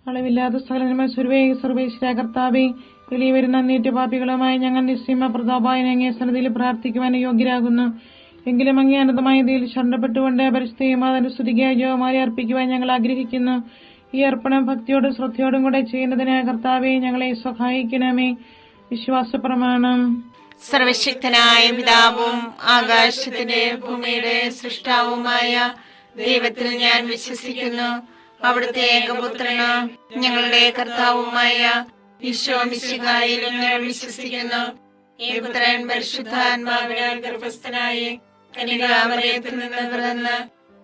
അളവില്ലാത്ത സകലമായ സർവേശ്വര കർത്താവെ, വെളിയിൽ വരുന്ന അന്നേറ്റ പാപികളുമായി ഞങ്ങൾ നിസ്സീമ പ്രതാപായനെ അങ്ങേ സന്നിധിയിൽ പ്രാർത്ഥിക്കുവാൻ യോഗ്യരാകുന്നു. എങ്കിലും അങ്ങേ അനന്തമായ ഇതിൽ ശരണപ്പെട്ടുകൊണ്ട് പരിശുദ്ധമാതാവിന്റെ സ്തുതിക്കായി ജോമാരി അർപ്പിക്കുവാൻ ഞങ്ങൾ ആഗ്രഹിക്കുന്നു. ഈ അർപ്പണം ഭക്തിയോടും ശ്രദ്ധയോടും കൂടെ ചെയ്യുന്നതിന് കർത്താവെ ഞങ്ങളെ സഹായിക്കണമേ. വിശ്വാസ പ്രമാണം. സർവശക്തനായ പിതാവും ആകാശത്തിന്റെ ഭൂമിയുടെ സൃഷ്ടാവുമായ ദൈവത്തിൽ ഞാൻ വിശ്വസിക്കുന്നു. അവിടുത്തെ ഏകപുത്രന് ഞങ്ങളുടെ കർത്താവുമായ ഈശോ മിശിഹായിലും ഞാൻ വിശ്വസിക്കുന്നു. ഈ പുത്രൻ പരിശുദ്ധാത്മാവിനാൽ ഗർഭസ്ഥനായി കന്യകാമറിയത്തിൽ നിന്ന് പിറന്ന്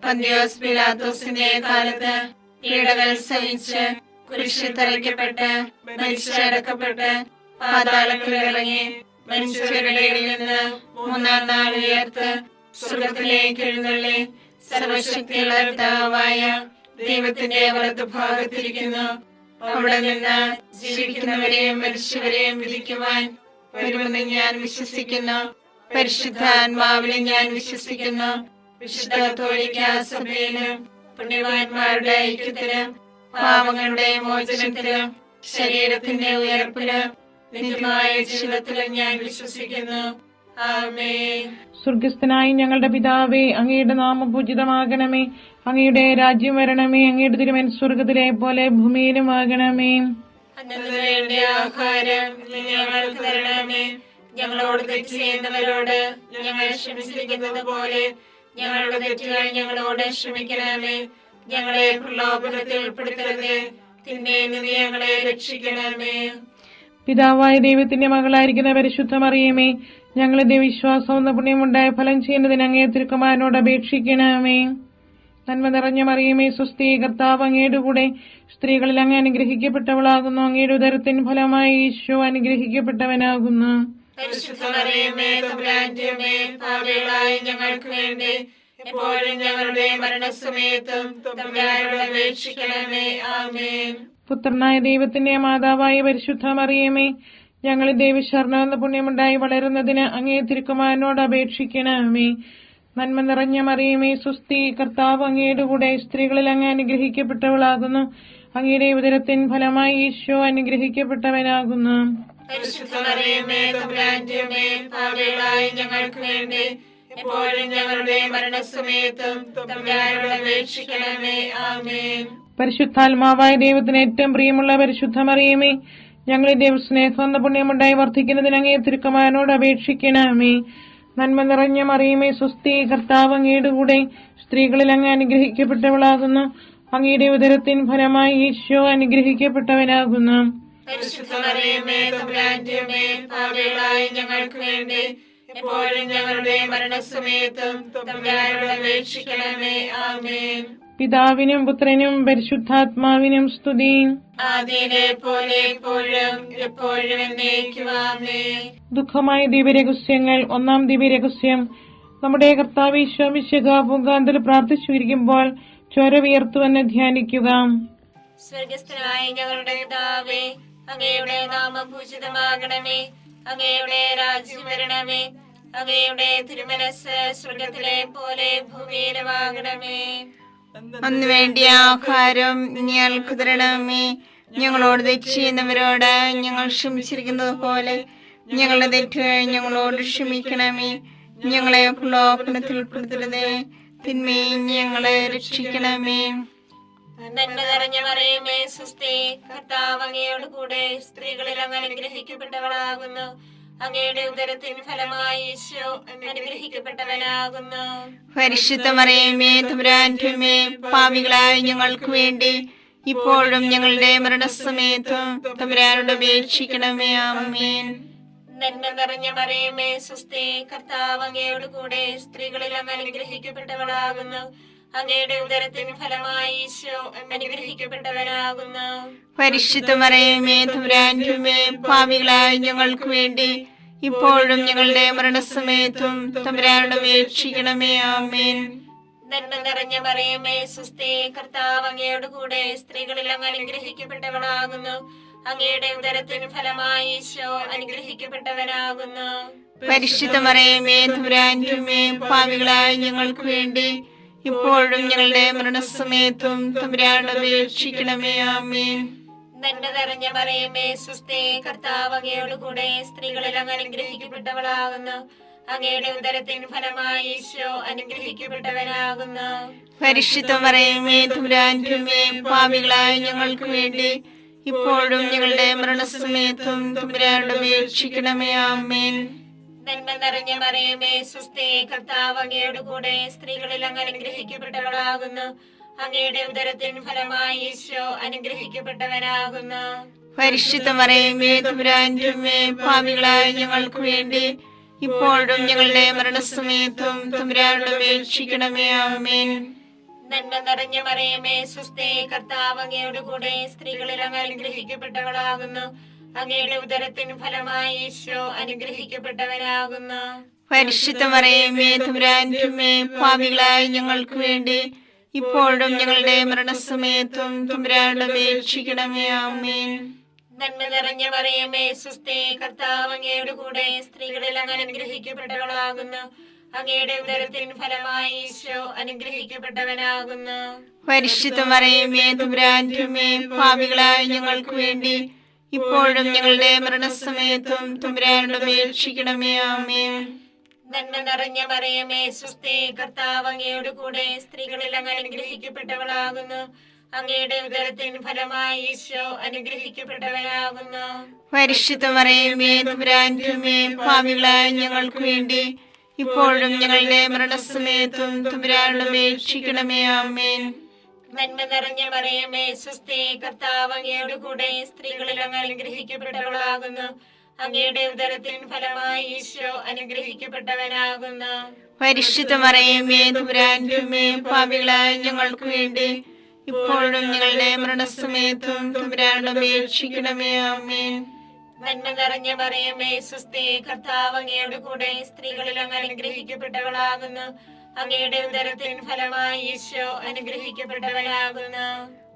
പന്തിയോസ് പിലാത്തോസിന്റെ കാലത്ത് പീഡകൾ സഹിച്ച് കുരിശിൽ തറയ്ക്കപ്പെട്ട് മരിച്ചടക്കപ്പെട്ട് പാതാളത്തിൽ ഇറങ്ങി മനുഷ്യരുടെ ഇടയിൽ നിന്ന് മൂന്നാം നാൾ ഉയർത്ത് സ്വർഗ്ഗത്തിലേക്ക് എഴുന്നള്ളി സർവശക്തിയുള്ള പിതാവായ ദൈവത്തിന്റെ വലതുഭാഗത്തിരിക്കുന്നു. അവിടെ നിന്ന് ജീവിക്കുന്നവരെയും മരിച്ചവരെയും വിധിക്കുവാൻ വരുമെന്ന് ഞാൻ വിശ്വസിക്കുന്നു. പരിശുദ്ധാത്മാവിനെ ഞാൻ വിശ്വസിക്കുന്നു. വിശുദ്ധ കത്തോലിക്കാ സഭയിലും പുണ്യവാന്മാരുടെ ഐക്യത്തിലും പാപങ്ങളുടെ മോചനത്തിലും ശരീരത്തിന്റെ ഉയർപ്പിലും നിത്യമായ ജീവിതത്തിലും ഞാൻ വിശ്വസിക്കുന്നു. ആമേൻ. സ്വർഗസ്ഥനായ ഞങ്ങളുടെ പിതാവേ, അങ്ങയുടെ നാമം പൂജിതമാകണമേ. അങ്ങയുടെ രാജ്യം വരണമേ. അങ്ങയുടെ തിരുമനസ്സ് സ്വർഗത്തിലെ പോലെ ഭൂമിയിലും ആകണമേ. അന്നു വേണ്ട ആഹാരം ഞങ്ങൾക്ക് തരണമേ. ഞങ്ങളോട് തെറ്റ് ചെയ്യുന്നവരോട് ഞങ്ങൾ ക്ഷമിച്ചിരിക്കുന്നത് പോലെ ഞങ്ങളുടെ തെറ്റുകൾ ഞങ്ങളോട് ക്ഷമിക്കണമേ. ഞങ്ങളെ പ്രലോഭനത്തിൽ ഉൾപ്പെടുത്തരുതേ, തിന്മയിൽ നിന്ന് ഞങ്ങളെ രക്ഷിക്കണമേ. പിതാവായ ദൈവത്തിന്റെ മകളായിരിക്കുന്ന പരിശുദ്ധ മറിയമേ, ഞങ്ങളുടെ വിശ്വാസം എന്ന പുണ്യമുണ്ടായ ഫലം ചെയ്യുന്നതിന് അങ്ങേ തിരുക്കുമാരനോട് അപേക്ഷിക്കണമേ. നന്മ നിറഞ്ഞ മറിയമേ, സ്വസ്തി, കർത്താവ് അങ്ങയുടെ കൂടെ സ്ത്രീകളിൽ അങ്ങ് അനുഗ്രഹിക്കപ്പെട്ടവളാകുന്നു. അങ്ങയുടെ ഉദരത്തിൻ ഫലമായി ഈശോ അനുഗ്രഹിക്കപ്പെട്ടവനാകുന്നു. പരിശുദ്ധ മറിയമേ, തമ്പുരാന്റെ അമ്മേ, പാപികളായ ഞങ്ങൾക്ക് വേണ്ടി എപ്പോഴും ഞങ്ങളുടെ മരണസമയത്തും തമ്പുരാനോട് അപേക്ഷിക്കണമേ. ആമേൻ. പുത്രനായ ദൈവത്തിന്റെ മാതാവായ പരിശുദ്ധ മറിയമേ, ഞങ്ങളിൽ ദൈവശരണം എന്ന പുണ്യമുണ്ടായി വളരുന്നതിന് അങ്ങേ തിരുക്കുമാരനോട് അപേക്ഷിക്കണമേ. നന്മ നിറഞ്ഞ മറിയമേ, സ്വസ്തി, കർത്താവ് അങ്ങയുടെ കൂടെ സ്ത്രീകളിൽ അങ്ങ് അനുഗ്രഹിക്കപ്പെട്ടവളാകുന്നു. അങ്ങയുടെ ഉദരത്തിൻ ഫലമായി ഈശോ അനുഗ്രഹിക്കപ്പെട്ടവനാകുന്നു. പരിശുദ്ധ മറിയമേ, തമ്പുരാന്റെ അമ്മേ, പാപികളായ ഞങ്ങൾക്ക് വേണ്ടി എപ്പോഴും ഞങ്ങളുടെ മരണസമയത്തും തമ്പുരാനോട് അപേക്ഷിക്കണമേ. ആമേൻ. പരിശുദ്ധാത്മാവായ ദൈവത്തിന് ഏറ്റവും പ്രിയമുള്ള പരിശുദ്ധ മറിയമേ, ഞങ്ങളുടെ ദൈവസ്നേഹം എന്ന പുണ്യമുണ്ടായി വർദ്ധിക്കുന്നതിന് അങ്ങേ തിരുക്കുമാരനോട് അപേക്ഷിക്കണമേ. നന്മ നിറഞ്ഞ മറിയമേ, സ്വസ്തി, കർത്താവ് അങ്ങയുടെ കൂടെ സ്ത്രീകളിൽ അങ്ങ് അനുഗ്രഹിക്കപ്പെട്ടവളാകുന്നു. അങ്ങയുടെ ഉദരത്തിൻ ഫലമായി ഈശോ അനുഗ്രഹിക്കപ്പെട്ടവനാകുന്നു. പരിശുദ്ധ മറിയമേ, തമ്പുരാന്റെ അമ്മേ, പാപികളായ ഞങ്ങൾക്ക് വേണ്ടി എപ്പോഴും ഞങ്ങളുടെ മരണസമയത്തും തമ്പുരാനോട് അപേക്ഷിക്കണമേ. ആമേൻ. പിതാവിനും പുത്രനും പരിശുദ്ധാത്മാവിനും സ്തുതി. ആദിയിലെ പോലെ എപ്പോഴും എപ്പോഴും എന്നേക്കും. ആമേൻ. ദുഃഖമായ ദിവ്യരഹസ്യങ്ങൾ. ഒന്നാം ദിവ്യരഹസ്യം. നമ്മുടെ കർത്താവ് ഈശോ മിശിഹാ പൂങ്കാന്തൽ പ്രാർത്ഥിച്ചിരിക്കുമ്പോൾ ചോര വിയർത്തുവെന്ന് ധ്യാനിക്കുക. സ്വർഗസ്ഥനായ ഞങ്ങളുടെ പിതാവേ, അങ്ങയുടെ നാമം പൂജിതമാകണമേ. അങ്ങയുടെ രാജ്യം വരണമേ. അങ്ങയുടെ തിരുമനസ്സ് സ്വർഗത്തിലെ പോലെ ഭൂമിയിലുമാകണമേ. അന്ന് വേണ്ടിയ ആഹാരം ഞങ്ങൾക്ക് തരണമേ. ഞങ്ങളോട് തെറ്റ് ചെയ്യുന്നവരോട് ഞങ്ങൾ ക്ഷമിച്ചിരിക്കുന്നത് പോലെ ഞങ്ങളുടെ തെറ്റുകൾ ഞങ്ങളോട് ക്ഷമിക്കണമേ. ഞങ്ങളെ പ്രലോഭനത്തിൽ ഉൾപ്പെടുത്തരുതേ, തിന്മയിൽ ഞങ്ങളെ രക്ഷിക്കണമേ. നന്മ നിറഞ്ഞ മറിയമേ, സ്വസ്തി, കർത്താവ് അങ്ങയോട് കൂടെ സ്ത്രീകളിൽ അങ്ങ് അനുഗ്രഹിക്കപ്പെട്ടവളാകുന്നു. അങ്ങയുടെ ഉദരത്തിൻ ഫലമായി ഈശോ അനുഗ്രഹിക്കപ്പെട്ടവനാകുന്നു. പരിശുദ്ധ മറിയമേ, തമ്പുരാന്റെ അമ്മേ, പാപികളായ ഞങ്ങൾക്ക് വേണ്ടി ഇപ്പോഴും ഞങ്ങളുടെ മരണസമയത്തും തമ്പുരാനോട് അപേക്ഷിക്കണമേ. ആമേൻ. നന്മ നിറഞ്ഞ മറിയമേ, സ്വസ്തി, കർത്താവ് അങ്ങയോട് കൂടെ സ്ത്രീകളിൽ അങ്ങ് അനുഗ്രഹിക്കപ്പെട്ടവളാകുന്നു. അങ്ങയുടെ ഉദരത്തിൻ ഫലമായി ഈശോ അനുഗ്രഹിക്കപ്പെട്ടവനാകുന്നു. പരിശുദ്ധ മറിയമേ, തമ്പുരാന്റെ അമ്മേ, പാപികളായ ഞങ്ങൾക്ക് വേണ്ടി ഇപ്പോഴും ഞങ്ങളുടെ മരണസമയത്തും തമ്പുരാനോട് അപേക്ഷിക്കണമേ. ആമേൻ. നന്മ നിറഞ്ഞ മറിയമേ, സ്വസ്തി, കർത്താവ് അങ്ങയോട് കൂടെ സ്ത്രീകളിൽ അങ്ങ് അനുഗ്രഹിക്കപ്പെട്ടവളാകുന്നു. അങ്ങയുടെ ഉദരത്തിൻ ഫലമായി ഈശോ അനുഗ്രഹിക്കപ്പെട്ടവനാകുന്നു. പരിശുദ്ധ മറിയമേ, തമ്പുരാന്റെ അമ്മേ, പാപികളായ ഞങ്ങൾക്ക് വേണ്ടി ഇപ്പോഴും ഞങ്ങളുടെ മരണസമയത്തും തമ്പുരാനോട് അപേക്ഷിക്കണമേ. ആമേൻ. നന്മ നിറഞ്ഞ മറിയമേ സ്വസ്തി, കർത്താവ് അങ്ങയോട് കൂടെ സ്ത്രീകളിൽ അങ്ങ് അനുഗ്രഹിക്കപ്പെട്ടവളാകുന്നു. അങ്ങയുടെ ഉദരത്തിൻ ഫലമായി ഈശോ അനുഗ്രഹിക്കപ്പെട്ടവനാകുന്നു. പരിശുദ്ധ മറിയമേ തമ്പുരാന്റെ അമ്മേ, പാപികളായ ഞങ്ങൾക്ക് വേണ്ടി ഇപ്പോഴും ഞങ്ങളുടെ മരണസമയത്തും തമ്പുരാനോട് അപേക്ഷിക്കണമേ. ആമേൻ. നന്മ നിറഞ്ഞ മറിയമേ സ്വസ്തി, കർത്താവ് അങ്ങയോട് കൂടെ സ്ത്രീകളിൽ അങ്ങ് അനുഗ്രഹിക്കപ്പെട്ടവളാകുന്നു. അങ്ങയുടെ ഉദരത്തിൻ ഫലമായി ഈശോ അനുഗ്രഹിക്കപ്പെട്ടവനാകുന്നു. പരിശുദ്ധ മറിയമേ തമ്പുരാന്റെ അമ്മേ, പാപികളായ ഞങ്ങൾക്ക് വേണ്ടി ഇപ്പോഴും ഞങ്ങളുടെ മരണസമയത്തും തമ്പുരാനോട് അപേക്ഷിക്കണമേ. ആമേൻ. നന്മ നിറഞ്ഞ മറിയമേ സ്വസ്തി, കർത്താവ് അങ്ങയോട് കൂടെ സ്ത്രീകളിൽ അങ്ങ് അനുഗ്രഹിക്കപ്പെട്ടവളാകുന്നു. അങ്ങയുടെ ഉദരത്തിൻ ഫലമായി ഈശോ അനുഗ്രഹിക്കപ്പെട്ടവനാകുന്നു. പരിശുദ്ധ മറിയമേ തമ്പുരാന്റെ അമ്മേ, പാപികളായ ഞങ്ങൾക്ക് വേണ്ടി ഇപ്പോഴും ഞങ്ങളുടെ മരണസമയത്തും തമ്പുരാനോട് അപേക്ഷിക്കണമേ. ആമേൻ. നന്മ നിറഞ്ഞ മറിയമേ സ്വസ്തി, കർത്താവ് അങ്ങയോട് കൂടെ സ്ത്രീകളിൽ അങ്ങ് അനുഗ്രഹിക്കപ്പെട്ടവളാകുന്നു. അങ്ങയുടെ ഉദരത്തിൻ ഫലമായി ഈശോ അനുഗ്രഹിക്കപ്പെട്ടവനാകുന്നു. പരിശുദ്ധ മറിയമേ തമ്പുരാന്റെ അമ്മേ, പാപികളായ ഞങ്ങൾക്ക് വേണ്ടി ഇപ്പോഴും ഞങ്ങളുടെ മരണസമയത്തും തമ്പുരാനോട് അപേക്ഷിക്കണമേ. ആമേൻ. നന്മ നിറഞ്ഞ മറിയമേ സ്വസ്തി, കർത്താവ് അങ്ങയോട് കൂടെ സ്ത്രീകളിൽ അങ്ങ് അനുഗ്രഹിക്കപ്പെട്ടവളാകുന്നു. അങ്ങയുടെ ഉദരത്തിൻ ഫലമായി ഈശോ അനുഗ്രഹിക്കപ്പെട്ടവനാകുന്നു. പരിശുദ്ധ മറിയമേ തമ്പുരാന്റെ അമ്മേ, പാപികളായ ഞങ്ങൾക്ക് വേണ്ടി ഇപ്പോഴും ഞങ്ങളുടെ മരണസമയത്തും തമ്പുരാനോട് അപേക്ഷിക്കണമേ. ആമേൻ. നന്മ നിറഞ്ഞ മറിയമേ സ്വസ്തി, കർത്താവ് അങ്ങയോട് കൂടെ സ്ത്രീകളിൽ അങ്ങ് അനുഗ്രഹിക്കപ്പെട്ടവളാകുന്നു. അങ്ങയുടെ ഉദരത്തിൻ ഫലമായി ഈശോ അനുഗ്രഹിക്കപ്പെട്ടവനാകുന്നു. പരിശുദ്ധ മറിയമേ തമ്പുരാന്റെ അമ്മേ, പാപികളായ ഞങ്ങൾക്ക് വേണ്ടി ഇപ്പോഴും ഞങ്ങളുടെ മരണസമയത്തും തമ്പുരാനോട് അപേക്ഷിക്കണമേ. ആമേൻ. നന്മ നിറഞ്ഞ മറിയമേ സ്വസ്തി, കർത്താവ് അങ്ങയോട് കൂടെ സ്ത്രീകളിൽ അങ്ങ് അനുഗ്രഹിക്കപ്പെട്ടവളാകുന്നു. അങ്ങയുടെ ഉദരത്തിൻ ഫലമായി ഈശോ അനുഗ്രഹിക്കപ്പെട്ടവനാകുന്നു.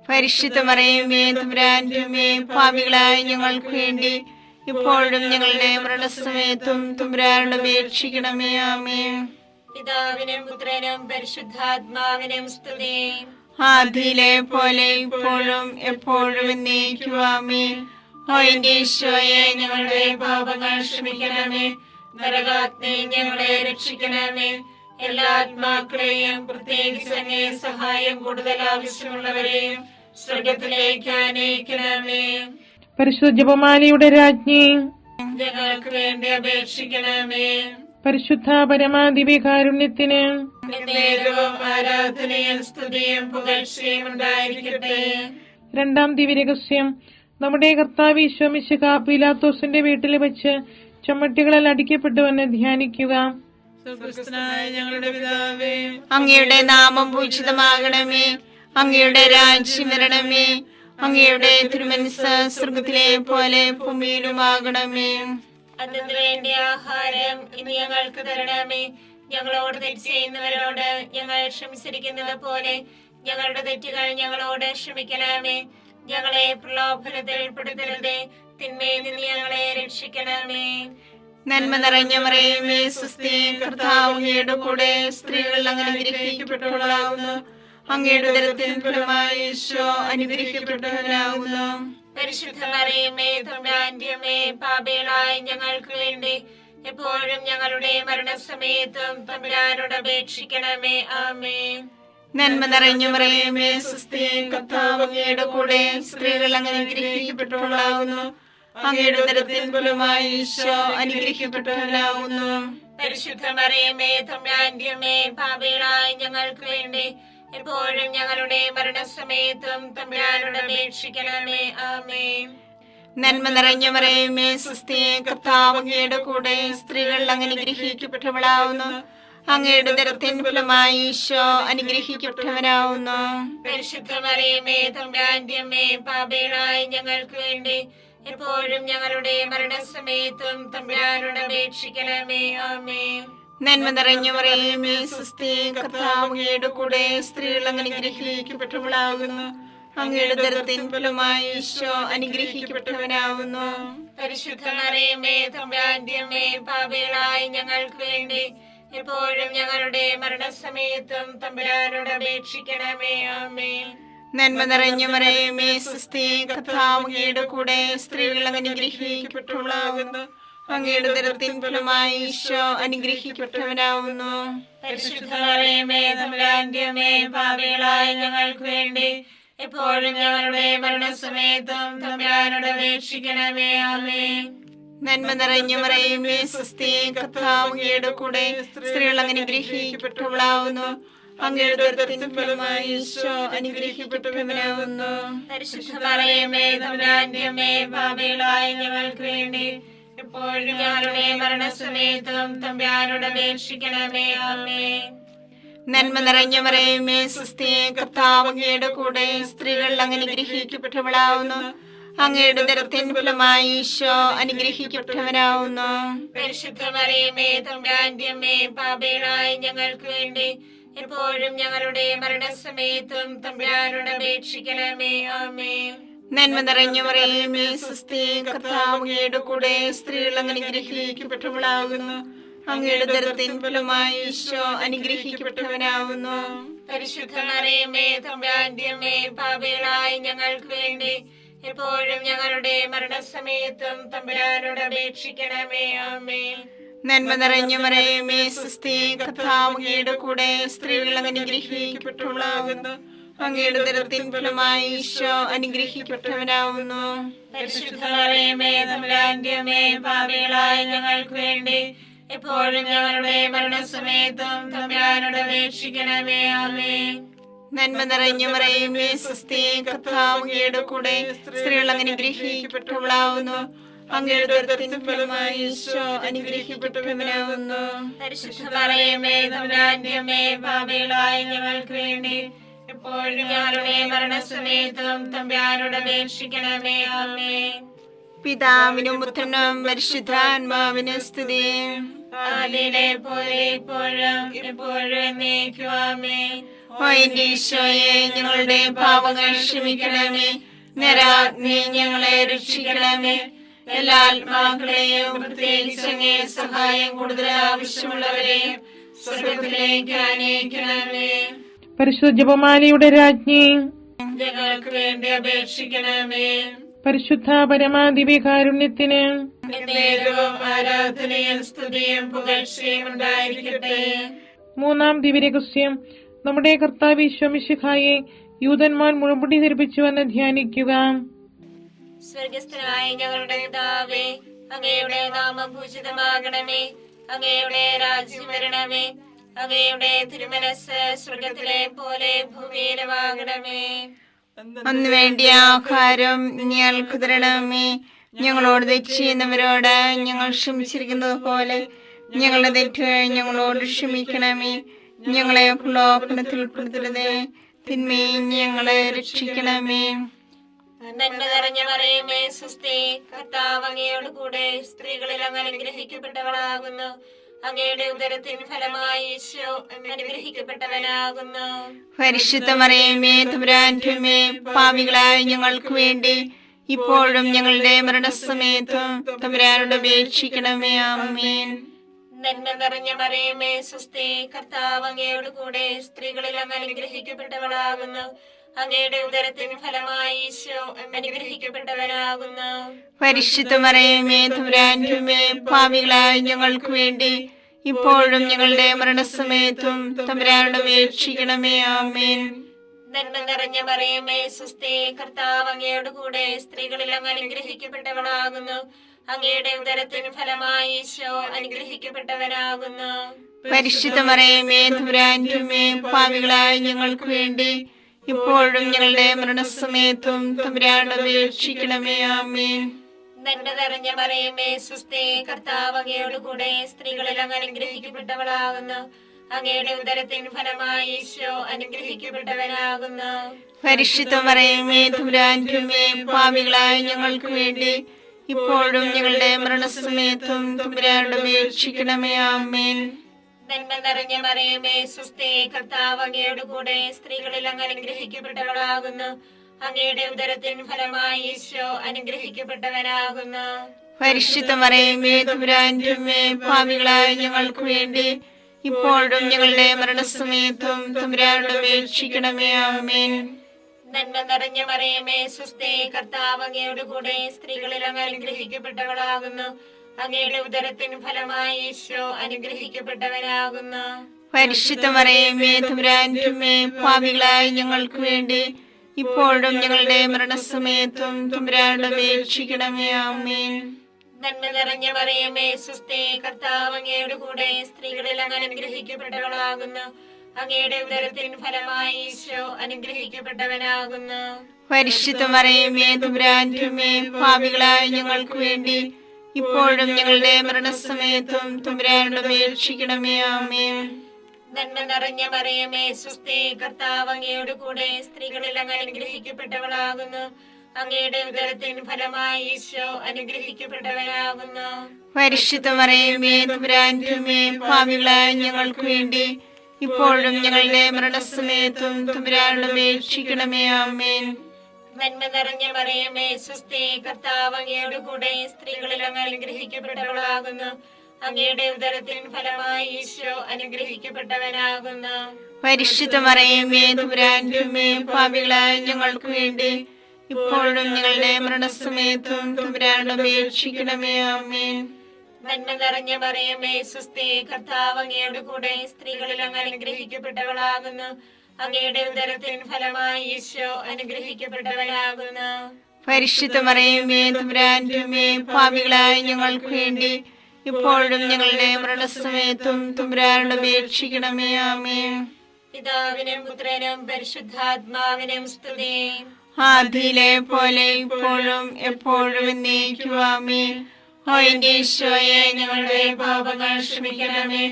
പരിശുദ്ധ മറിയമേ തമ്പുരാന്റെ അമ്മേ, പാപികളായ ഞങ്ങൾക്ക് വേണ്ടി ഇപ്പോഴും ഞങ്ങളുടെ മരണസമയത്തും തമ്പുരാനോട് അപേക്ഷിക്കണമേ. ആമേൻ. പിതാവിനും പുത്രനും പരിശുദ്ധാത്മാവിനും സ്തുതി. ആദിയിലെ പോലെ ഇപ്പോഴും എപ്പോഴും എന്നേക്കും. ആമേൻ. ഓ എന്റെ ഈശോയെ, ഞങ്ങളുടെ പാപങ്ങൾ ക്ഷമിക്കണമേ. നരകാഗ്നി ഞങ്ങളെ രക്ഷിക്കണമേ. എല്ലാ ആത്മാക്കളെയും പ്രത്യേകിച്ച് അങ്ങേ സഹായം കൂടുതൽ ആവശ്യമുള്ളവരെയും സ്വർഗത്തിലേക്ക് ആനയിക്കണമേ. പരിശുദ്ധ ജപമാലയുടെ രാജ്ഞി, ഞങ്ങൾക്ക് വേണ്ടി അപേക്ഷിക്കണമേ. പരിശുദ്ധ പരമാദിവ്യകാരുണ്യത്തിന് നേരവും ആരാധനയും സ്തുതിയും പുകഴ്ചയും ഉണ്ടായിരിക്കട്ടെ. രണ്ടാം ദിവ്യരഹസ്യം. നമ്മുടെ കർത്താവ് ഈശോ മിശിഹാ പീലാത്തോസിന്റെ വീട്ടിൽ വെച്ച് ചമ്മട്ടികളിൽ അടിക്കപ്പെട്ടുവെന്ന് ധ്യാനിക്കുക. ഞങ്ങളുടെ പിതാവേ, അങ്ങയുടെ നാമം പൂജിതമാകണമേ. അങ്ങയുടെ രാജ്യം വരണമേ. അങ്ങയുടെ തിരുമനസ്സ് സ്വർഗത്തിലെ പോലെ ഭൂമിയിലുമാകണമേ. അതിനു വേണ്ടി ആഹാരം ഇനി ഞങ്ങൾക്ക് തരണമേ. ഞങ്ങളോട് തെറ്റ് ചെയ്യുന്നവരോട് ഞങ്ങൾ ക്ഷമിച്ചിരിക്കുന്നത് പോലെ ഞങ്ങളുടെ തെറ്റുകൾ ഞങ്ങളോട് ക്ഷമിക്കണമേ. ഞങ്ങളെ പ്രലോഭനത്തിൽ പെടുത്തരുതേ, തിന്മയിൽ നിന്ന് ഞങ്ങളെ രക്ഷിക്കണമേ. നന്മ നിറഞ്ഞ മറിയമേ സ്വസ്തി, കർത്താവ് അങ്ങയുടെ കൂടെ സ്ത്രീകൾ അങ്ങ് അനുഗ്രഹിക്കപ്പെട്ടവളാകുന്നു. അങ്ങയുടെ ഉദരത്തിൻ ഫലമായി ഈശോ അനുഗ്രഹിക്കപ്പെട്ടവനാകുന്നു. പരിശുദ്ധ മറിയമേ തമ്പുരാന്റെ അമ്മേ, പാപികളായ ഞങ്ങൾക്ക് വേണ്ടി എപ്പോഴും ഞങ്ങളുടെ മരണസമയത്തും തമ്പുരാനോട് അപേക്ഷിക്കണമേ. ആമേൻ. നന്മ നിറഞ്ഞ മറിയമേ സ്വസ്തി, കർത്താവ് അങ്ങയുടെ കൂടെ സ്ത്രീകൾ അങ്ങ് അനുഗ്രഹിക്കപ്പെട്ടവളാകുന്നു. അങ്ങയുടെ ഉദരത്തിൻ ഫലമായി ഈശോ അനുഗ്രഹിക്കപ്പെട്ടവനാകുന്നു. പരിശുദ്ധ മറിയമേ തമ്പുരാന്റെ അമ്മേ, പാപികളായ ഞങ്ങൾക്ക് വേണ്ടി എപ്പോഴും ഞങ്ങളുടെ മരണസമയത്തും തമ്പുരാനോട് അപേക്ഷിക്കണമേ. ആമേൻ. നന്മ നിറഞ്ഞ മറിയമേ സ്വസ്തി, കർത്താവ് അങ്ങയുടെ കൂടെ സ്ത്രീകൾ അങ്ങ് അനുഗ്രഹിക്കപ്പെട്ടവളാകുന്നു. അങ്ങയുടെ ഉദരത്തിൻ ഫലമായി ഈശോ അനുഗ്രഹിക്കപ്പെട്ടവനാകുന്നു. പരിശുദ്ധ മറിയമേ തമ്പുരാന്റെ അമ്മേ, പാപികളായ ഞങ്ങൾക്ക് വേണ്ടി എപ്പോഴും ഞങ്ങളുടെ മരണസമയത്തും തമ്പുരാനോട് അപേക്ഷിക്കണമേ. ആമേൻ. നന്മ നിറഞ്ഞ മറിയമേ സ്വസ്തി, കർത്താവ് അങ്ങയുടെ കൂടെ സ്ത്രീകൾ അങ്ങ് അനുഗ്രഹിക്കപ്പെട്ടവളാകുന്നു. അങ്ങയുടെ ഉദരത്തിൻ ഫലമായി ഈശോ അനുഗ്രഹിക്കപ്പെട്ടവനാകുന്നു. പരിശുദ്ധ മറിയമേ തമ്പുരാന്റെ അമ്മേ, പാപികളായ ഞങ്ങൾക്ക് വേണ്ടി എപ്പോഴും ഞങ്ങളുടെ മരണസമയത്തും തമ്പുരാനോട് അപേക്ഷിക്കണമേ. ആമേൻ. നന്മ നിറഞ്ഞു മറിയമേ സുസ്ഥി, കർത്താവ് അങ്ങയുടെ കൂടെ സ്ത്രീകൾ അനുഗ്രഹിക്കപ്പെട്ടവളാകുന്നു. അങ്ങയുടെ ഉദരത്തിൻ ഫലമായി ഈശോ അനുഗ്രഹിക്കപ്പെട്ടവനാവുന്നു. പരിശുദ്ധ മറിയമേ തമ്പുരാന്റെ അമ്മേ, പാപികളായ ഞങ്ങൾക്ക് വേണ്ടി എപ്പോഴും ഞങ്ങളുടെ മരണസമയത്തും തമ്പുരാനോട് അപേക്ഷിക്കണമേ. ആമേൻ. നന്മ നിറഞ്ഞു മറിയമേ സുസ്ഥി, കർത്താവ് അങ്ങയുടെ കൂടെ സ്ത്രീകൾ അനുഗ്രഹിക്കപ്പെട്ടവളാവുന്നു. അങ്ങയുടെ ഉദരത്തിൻ ഫലമായി ഈശോ അനുഗ്രഹിക്കപ്പെട്ടവനാവുന്നു. പരിശുദ്ധ മറിയമേ തമ്പുരാന്റെ അമ്മേ, പാപികളായ ഞങ്ങൾക്ക് വേണ്ടി എപ്പോഴും ഞങ്ങളുടെ മരണസമയത്തും തമ്പുരാനോട് അപേക്ഷിക്കണമേ. ആമേൻ. നന്മ നിറഞ്ഞു മറിയമേ സുസ്ഥി, കർത്താവ് അങ്ങയുടെ കൂടെ സ്ത്രീകൾ അനുഗ്രഹിക്കപ്പെട്ടവളാവുന്നു. അങ്ങയുടെ ഉദരത്തിൻ ഫലമായി ഈശോ അനുഗ്രഹിക്കപ്പെട്ടവനാവുന്നു. പരിശുദ്ധ മറിയമേ തമ്പുരാന്റെ അമ്മേ, പാപികളായ ഞങ്ങൾക്ക് വേണ്ടി എപ്പോഴും ഞങ്ങളുടെ മരണസമയത്തും തമ്പുരാനോട് അപേക്ഷിക്കണമേ. ആമേൻ. നന്മ നിറഞ്ഞു മറിയമേ സുസ്ഥി, കർത്താവ് അങ്ങയുടെ കൂടെ സ്ത്രീകൾ അനുഗ്രഹിക്കപ്പെട്ടവളാകുന്നു. അങ്ങയുടെ ഉദരത്തിൻ ഫലമായി ഈശോ അനുഗ്രഹിക്കപ്പെട്ടവനാവുന്നു. പരിശുദ്ധ മറിയമേ തമ്പുരാന്റെ അമ്മേ, പാപികളായ ഞങ്ങൾക്ക് വേണ്ടി എപ്പോഴും ഞങ്ങളുടെ മരണസമയത്തും തമ്പുരാനോട് അപേക്ഷിക്കണമേ. ആമേൻ. നന്മ നിറഞ്ഞു മറിയമേ സുസ്ഥി, കർത്താവ് അങ്ങയുടെ കൂടെ സ്ത്രീകൾ അനുഗ്രഹിക്കപ്പെട്ടവളാകുന്നു. അങ്ങയുടെ ഉദരത്തിൻ ഫലമായി ഈശോ അനുഗ്രഹിക്കപ്പെട്ടവനാവുന്നു. പരിശുദ്ധ മറിയമേ തമ്പുരാന്റെ അമ്മേ, പാപികളായ ഞങ്ങൾക്ക് വേണ്ടി എപ്പോഴും ഞങ്ങളുടെ മരണസമയത്തും തമ്പുരാനോട് അപേക്ഷിക്കണമേ. ആമേൻ. നന്മ നിറഞ്ഞു മറിയമേ സുസ്ഥി, കർത്താവ് അങ്ങയുടെ കൂടെ സ്ത്രീകൾ അനുഗ്രഹിക്കപ്പെട്ടവളാവുന്നു. അങ്ങയുടെ ഉദരത്തിൻ ഫലമായി ഈശോ അനുഗ്രഹിക്കപ്പെട്ടവനാവുന്നു. പരിശുദ്ധ മറിയമേ തമ്പുരാന്റെ അമ്മേ, പാപികളായ ഞങ്ങൾക്ക് വേണ്ടി എപ്പോഴും ഞങ്ങളുടെ മരണസമയത്തും തമ്പുരാനോട് അപേക്ഷിക്കണമേ. ആമേൻ. പിതാവിനും പുത്രനും പരിശുദ്ധാത്മാവിനും സ്തുതി. ആദിയിലെ പോലെ ഇപ്പോഴും എപ്പോഴും എന്നേക്കും. ആമേൻ. ഓ എന്റെ ഈശോയെ, ഞങ്ങളുടെ പാപങ്ങൾ ക്ഷമിക്കണമേ. നരാഗ്നി ഞങ്ങളെ രക്ഷിക്കണമേ. എല്ലാ ആത്മാക്കളെയും പ്രത്യേകിച്ച് അങ്ങേ സഹായം കൂടുതൽ ആവശ്യമുള്ളവരെയും സ്വർഗത്തിലേക്ക് ആനയിക്കണമേ. പരിശുദ്ധ ജപമാലയുടെ രാജ്ഞി, ഞങ്ങൾക്ക് വേണ്ടി അപേക്ഷിക്കണമേ. പരിശുദ്ധ പരമാദിവ്യകാരുണ്യത്തിന് എന്നേരവും ആരാധനയും സ്തുതിയും പുകഴ്ചയും ഉണ്ടായിരിക്കട്ടെ. മൂന്നാം ദിവ്യരഹസ്യം, നമ്മുടെ കർത്താവ് ഈശോ മിശിഹായെ യൂതന്മാർ മുഴുമുടി ധരിപ്പിച്ചുവെന്ന് ധ്യാനിക്കുക. സ്വർഗസ്ഥനായ ഞങ്ങളുടെ പിതാവേ, അങ്ങയുടെ നാമം പൂജിതമാകണമേ. അങ്ങയുടെ രാജ്യം വരണമേ. അങ്ങയുടെ തിരുമനസ് സ്വർഗത്തിലെ പോലെ ഭൂമിയിലുമാകണമേ. അന്ന് വേണ്ടിയ ആഹാരം ഞങ്ങൾക്ക് തരണമേ. ഞങ്ങളോട് തെറ്റ് ചെയ്യുന്നവരോട് ഞങ്ങൾ ക്ഷമിച്ചിരിക്കുന്നത് പോലെ ഞങ്ങളുടെ തെറ്റുകൾ ഞങ്ങളോട് ക്ഷമിക്കണമേ. ഞങ്ങളെ പ്രലോഭനത്തിൽ ഉൾപ്പെടുത്തരുതേ, തിന്മയിൽ ഞങ്ങളെ രക്ഷിക്കണമേ. നന്മ നിറഞ്ഞ മറിയമേ സുസ്ഥി, കർത്താവ് അങ്ങയോട് കൂടെ സ്ത്രീകളിൽ അങ്ങ് അനുഗ്രഹിക്കപ്പെട്ടവളാകുന്നു. അങ്ങയുടെ ഉദരത്തിൻ ഫലമായി ഈശോ അനുഗ്രഹിക്കപ്പെട്ടവനാകുന്നു. പരിശുദ്ധ മറിയമേ തമ്പുരാന്റെ അമ്മേ, പാപികളായ ഞങ്ങൾക്ക് വേണ്ടി ഇപ്പോഴും ഞങ്ങളുടെ മരണസമയത്തും തമ്പുരാനോട് അപേക്ഷിക്കണമേ. ആമേൻ. നന്മ നിറഞ്ഞ മറിയമേ സുസ്ഥി, കർത്താവ് അങ്ങയോട് കൂടെ സ്ത്രീകളിൽ അങ്ങ് അനുഗ്രഹിക്കപ്പെട്ടവളാകുന്നു. അങ്ങയുടെ ഉദരത്തിൻ ഫലമായി ഈശോ അനുഗ്രഹിക്കപ്പെട്ടവനാകുന്നു. പരിശുദ്ധ മറിയമേ തമ്പുരാന്റെ അമ്മേ, പാപികളായ ഞങ്ങൾക്ക് വേണ്ടി ഇപ്പോഴും ഞങ്ങളുടെ മരണസമയത്തും തമ്പുരാനോട് അപേക്ഷിക്കണമേ. ആമേൻ. നന്മ നിറഞ്ഞ മറിയമേ സുസ്ഥി, കർത്താവ് അങ്ങയോട് കൂടെ സ്ത്രീകളിൽ അങ്ങ് അനുഗ്രഹിക്കപ്പെട്ടവളാകുന്നു. അങ്ങയുടെ ഉദരത്തിൻ ഫലമായി ഈശോ അനുഗ്രഹിക്കപ്പെട്ടവനാകുന്നു. പരിശുദ്ധ മറിയമേ തമ്പുരാന്റെ അമ്മേ, പാപികളായ ഞങ്ങൾക്ക് വേണ്ടി ഇപ്പോഴും ഞങ്ങളുടെ മരണസമയത്തും തമ്പുരാനോട് അപേക്ഷിക്കണമേ. ആമേൻ. നന്മ നിറഞ്ഞ മറിയമേ സുസ്ഥി, കർത്താവ് അങ്ങയോട് കൂടെ സ്ത്രീകളിൽ അങ്ങ് അനുഗ്രഹിക്കപ്പെട്ടവളാകുന്നു. അങ്ങയുടെ ഉദരത്തിൻ ഫലമായി ഈശോ അനുഗ്രഹിക്കപ്പെട്ടവനാകുന്നു. പരിശുദ്ധ മറിയമേ തമ്പുരാന്റെ അമ്മേ, പാപികളായ ഞങ്ങൾക്ക് വേണ്ടി ഇപ്പോഴും ഞങ്ങളുടെ മരണസമയത്തും തമ്പുരാനോട് അപേക്ഷിക്കണമേ. ആമേൻ. നന്മ നിറഞ്ഞ മറിയമേ സുസ്ഥി, കർത്താവ് അങ്ങയോട് കൂടെ സ്ത്രീകളിൽ അങ്ങ് അനുഗ്രഹിക്കപ്പെട്ടവളാകുന്നു. അങ്ങയുടെ ഉദരത്തിൻ ഫലമായി ഈശോ അനുഗ്രഹിക്കപ്പെട്ടവനാകുന്നു. പരിശുദ്ധ മറിയമേ തമ്പുരാന്റെ അമ്മേ, പാപികളായ ഞങ്ങൾക്ക് വേണ്ടി ഇപ്പോഴും ഞങ്ങളുടെ മരണസമയത്തും തമ്പുരാനോട് അപേക്ഷിക്കണമേ. ആമേൻ. നന്മ നിറഞ്ഞ മറിയമേ സുസ്ഥി, കർത്താവ് അങ്ങയോട് കൂടെ സ്ത്രീകളിൽ അങ്ങ് അനുഗ്രഹിക്കപ്പെട്ടവളാകുന്നു. അങ്ങയുടെ ഉദരത്തിൻ ഫലമായി ഈശോ അനുഗ്രഹിക്കപ്പെട്ടവനാകുന്നു. പരിശുദ്ധ മറിയമേ തമ്പുരാന്റെ അമ്മേ, പാപികളായ ഞങ്ങൾക്ക് വേണ്ടി ഇപ്പോഴും ഞങ്ങളുടെ മരണസമയത്തും തമ്പുരാനോട് അപേക്ഷിക്കണമേ. ആമേൻ. നന്മ നിറഞ്ഞ മറിയമേ സുസ്ഥി, കർത്താവ് അങ്ങയോട് കൂടെ സ്ത്രീകളിൽ അങ്ങ് അനുഗ്രഹിക്കപ്പെട്ടവളാകുന്നു. അങ്ങയുടെ ഉദരത്തിൻ ഫലമായി ഈശോ അനുഗ്രഹിക്കപ്പെട്ടവനാകുന്നു. പരിശുദ്ധ മറിയമേ തമ്പുരാന്റെ അമ്മേ, പാപികളായ ഞങ്ങൾക്ക് വേണ്ടി ഇപ്പോഴും ഞങ്ങളുടെ മരണസമയത്തും തമ്പുരാനോട് അപേക്ഷിക്കണമേ. ആമേൻ. നന്മ നിറഞ്ഞ മറിയമേ സുസ്ഥി, കർത്താവ് അങ്ങയോട് കൂടെ സ്ത്രീകളിൽ അങ്ങ് അനുഗ്രഹിക്കപ്പെട്ടവളാകുന്നു. അങ്ങയുടെ ഉദരത്തിൻ ഫലമായി ഈശോ അനുഗ്രഹിക്കപ്പെട്ടവനാകുന്നു. പരിശുദ്ധ മറിയമേ തമ്പുരാന്റെ അമ്മേ, പാപികളായ ഞങ്ങൾക്ക് വേണ്ടി ഇപ്പോഴും ഞങ്ങളുടെ മരണസമയത്തും തമ്പുരാനോട് അപേക്ഷിക്കണമേ. ആമേൻ. നന്മ നിറഞ്ഞ മറിയമേ സുസ്ഥി, കർത്താവ് അങ്ങയോട് കൂടെ സ്ത്രീകളിൽ അങ്ങ് അനുഗ്രഹിക്കപ്പെട്ടവളാകുന്നു. അങ്ങയുടെ ഉദരത്തിൻ ഫലമായി ഈശോ അനുഗ്രഹിക്കപ്പെട്ടവനാകുന്നു. പരിശുദ്ധ മറിയമേ തമ്പുരാന്റെ അമ്മേ, പാപികളായ ഞങ്ങൾക്ക് വേണ്ടി ഇപ്പോഴും ഞങ്ങളുടെ മരണസമയത്തും തമ്പുരാനോട് അപേക്ഷിക്കണമേ. ആമേൻ. നന്മ നിറഞ്ഞ മറിയമേ സുസ്ഥി, കർത്താവ് അങ്ങയോട് കൂടെ സ്ത്രീകളിൽ അങ്ങ് അനുഗ്രഹിക്കപ്പെട്ടവളാകുന്നു. അങ്ങയുടെ ഉദരത്തിൻ ഫലമായി ഈശോ അനുഗ്രഹിക്കപ്പെട്ടവനാകുന്നു. പരിശുദ്ധ മറിയമേ തമ്പുരാന്റെ അമ്മേ, പാപികളായ ഞങ്ങൾക്ക് വേണ്ടി ഇപ്പോഴും ഞങ്ങളുടെ മരണസമയത്തും തമ്പുരാനോട് അപേക്ഷിക്കണമേ. ആമേൻ. പിതാവിനും പുത്രനും പരിശുദ്ധാത്മാവിനും സ്തുതി. ആദിയിലെ പോലെ ഇപ്പോഴും എപ്പോഴും എന്നേക്കും. ആമേൻ. ഓ എന്റെ ഈശോയെ, ഞങ്ങളുടെ പാപങ്ങൾ ക്ഷമിക്കണമേ.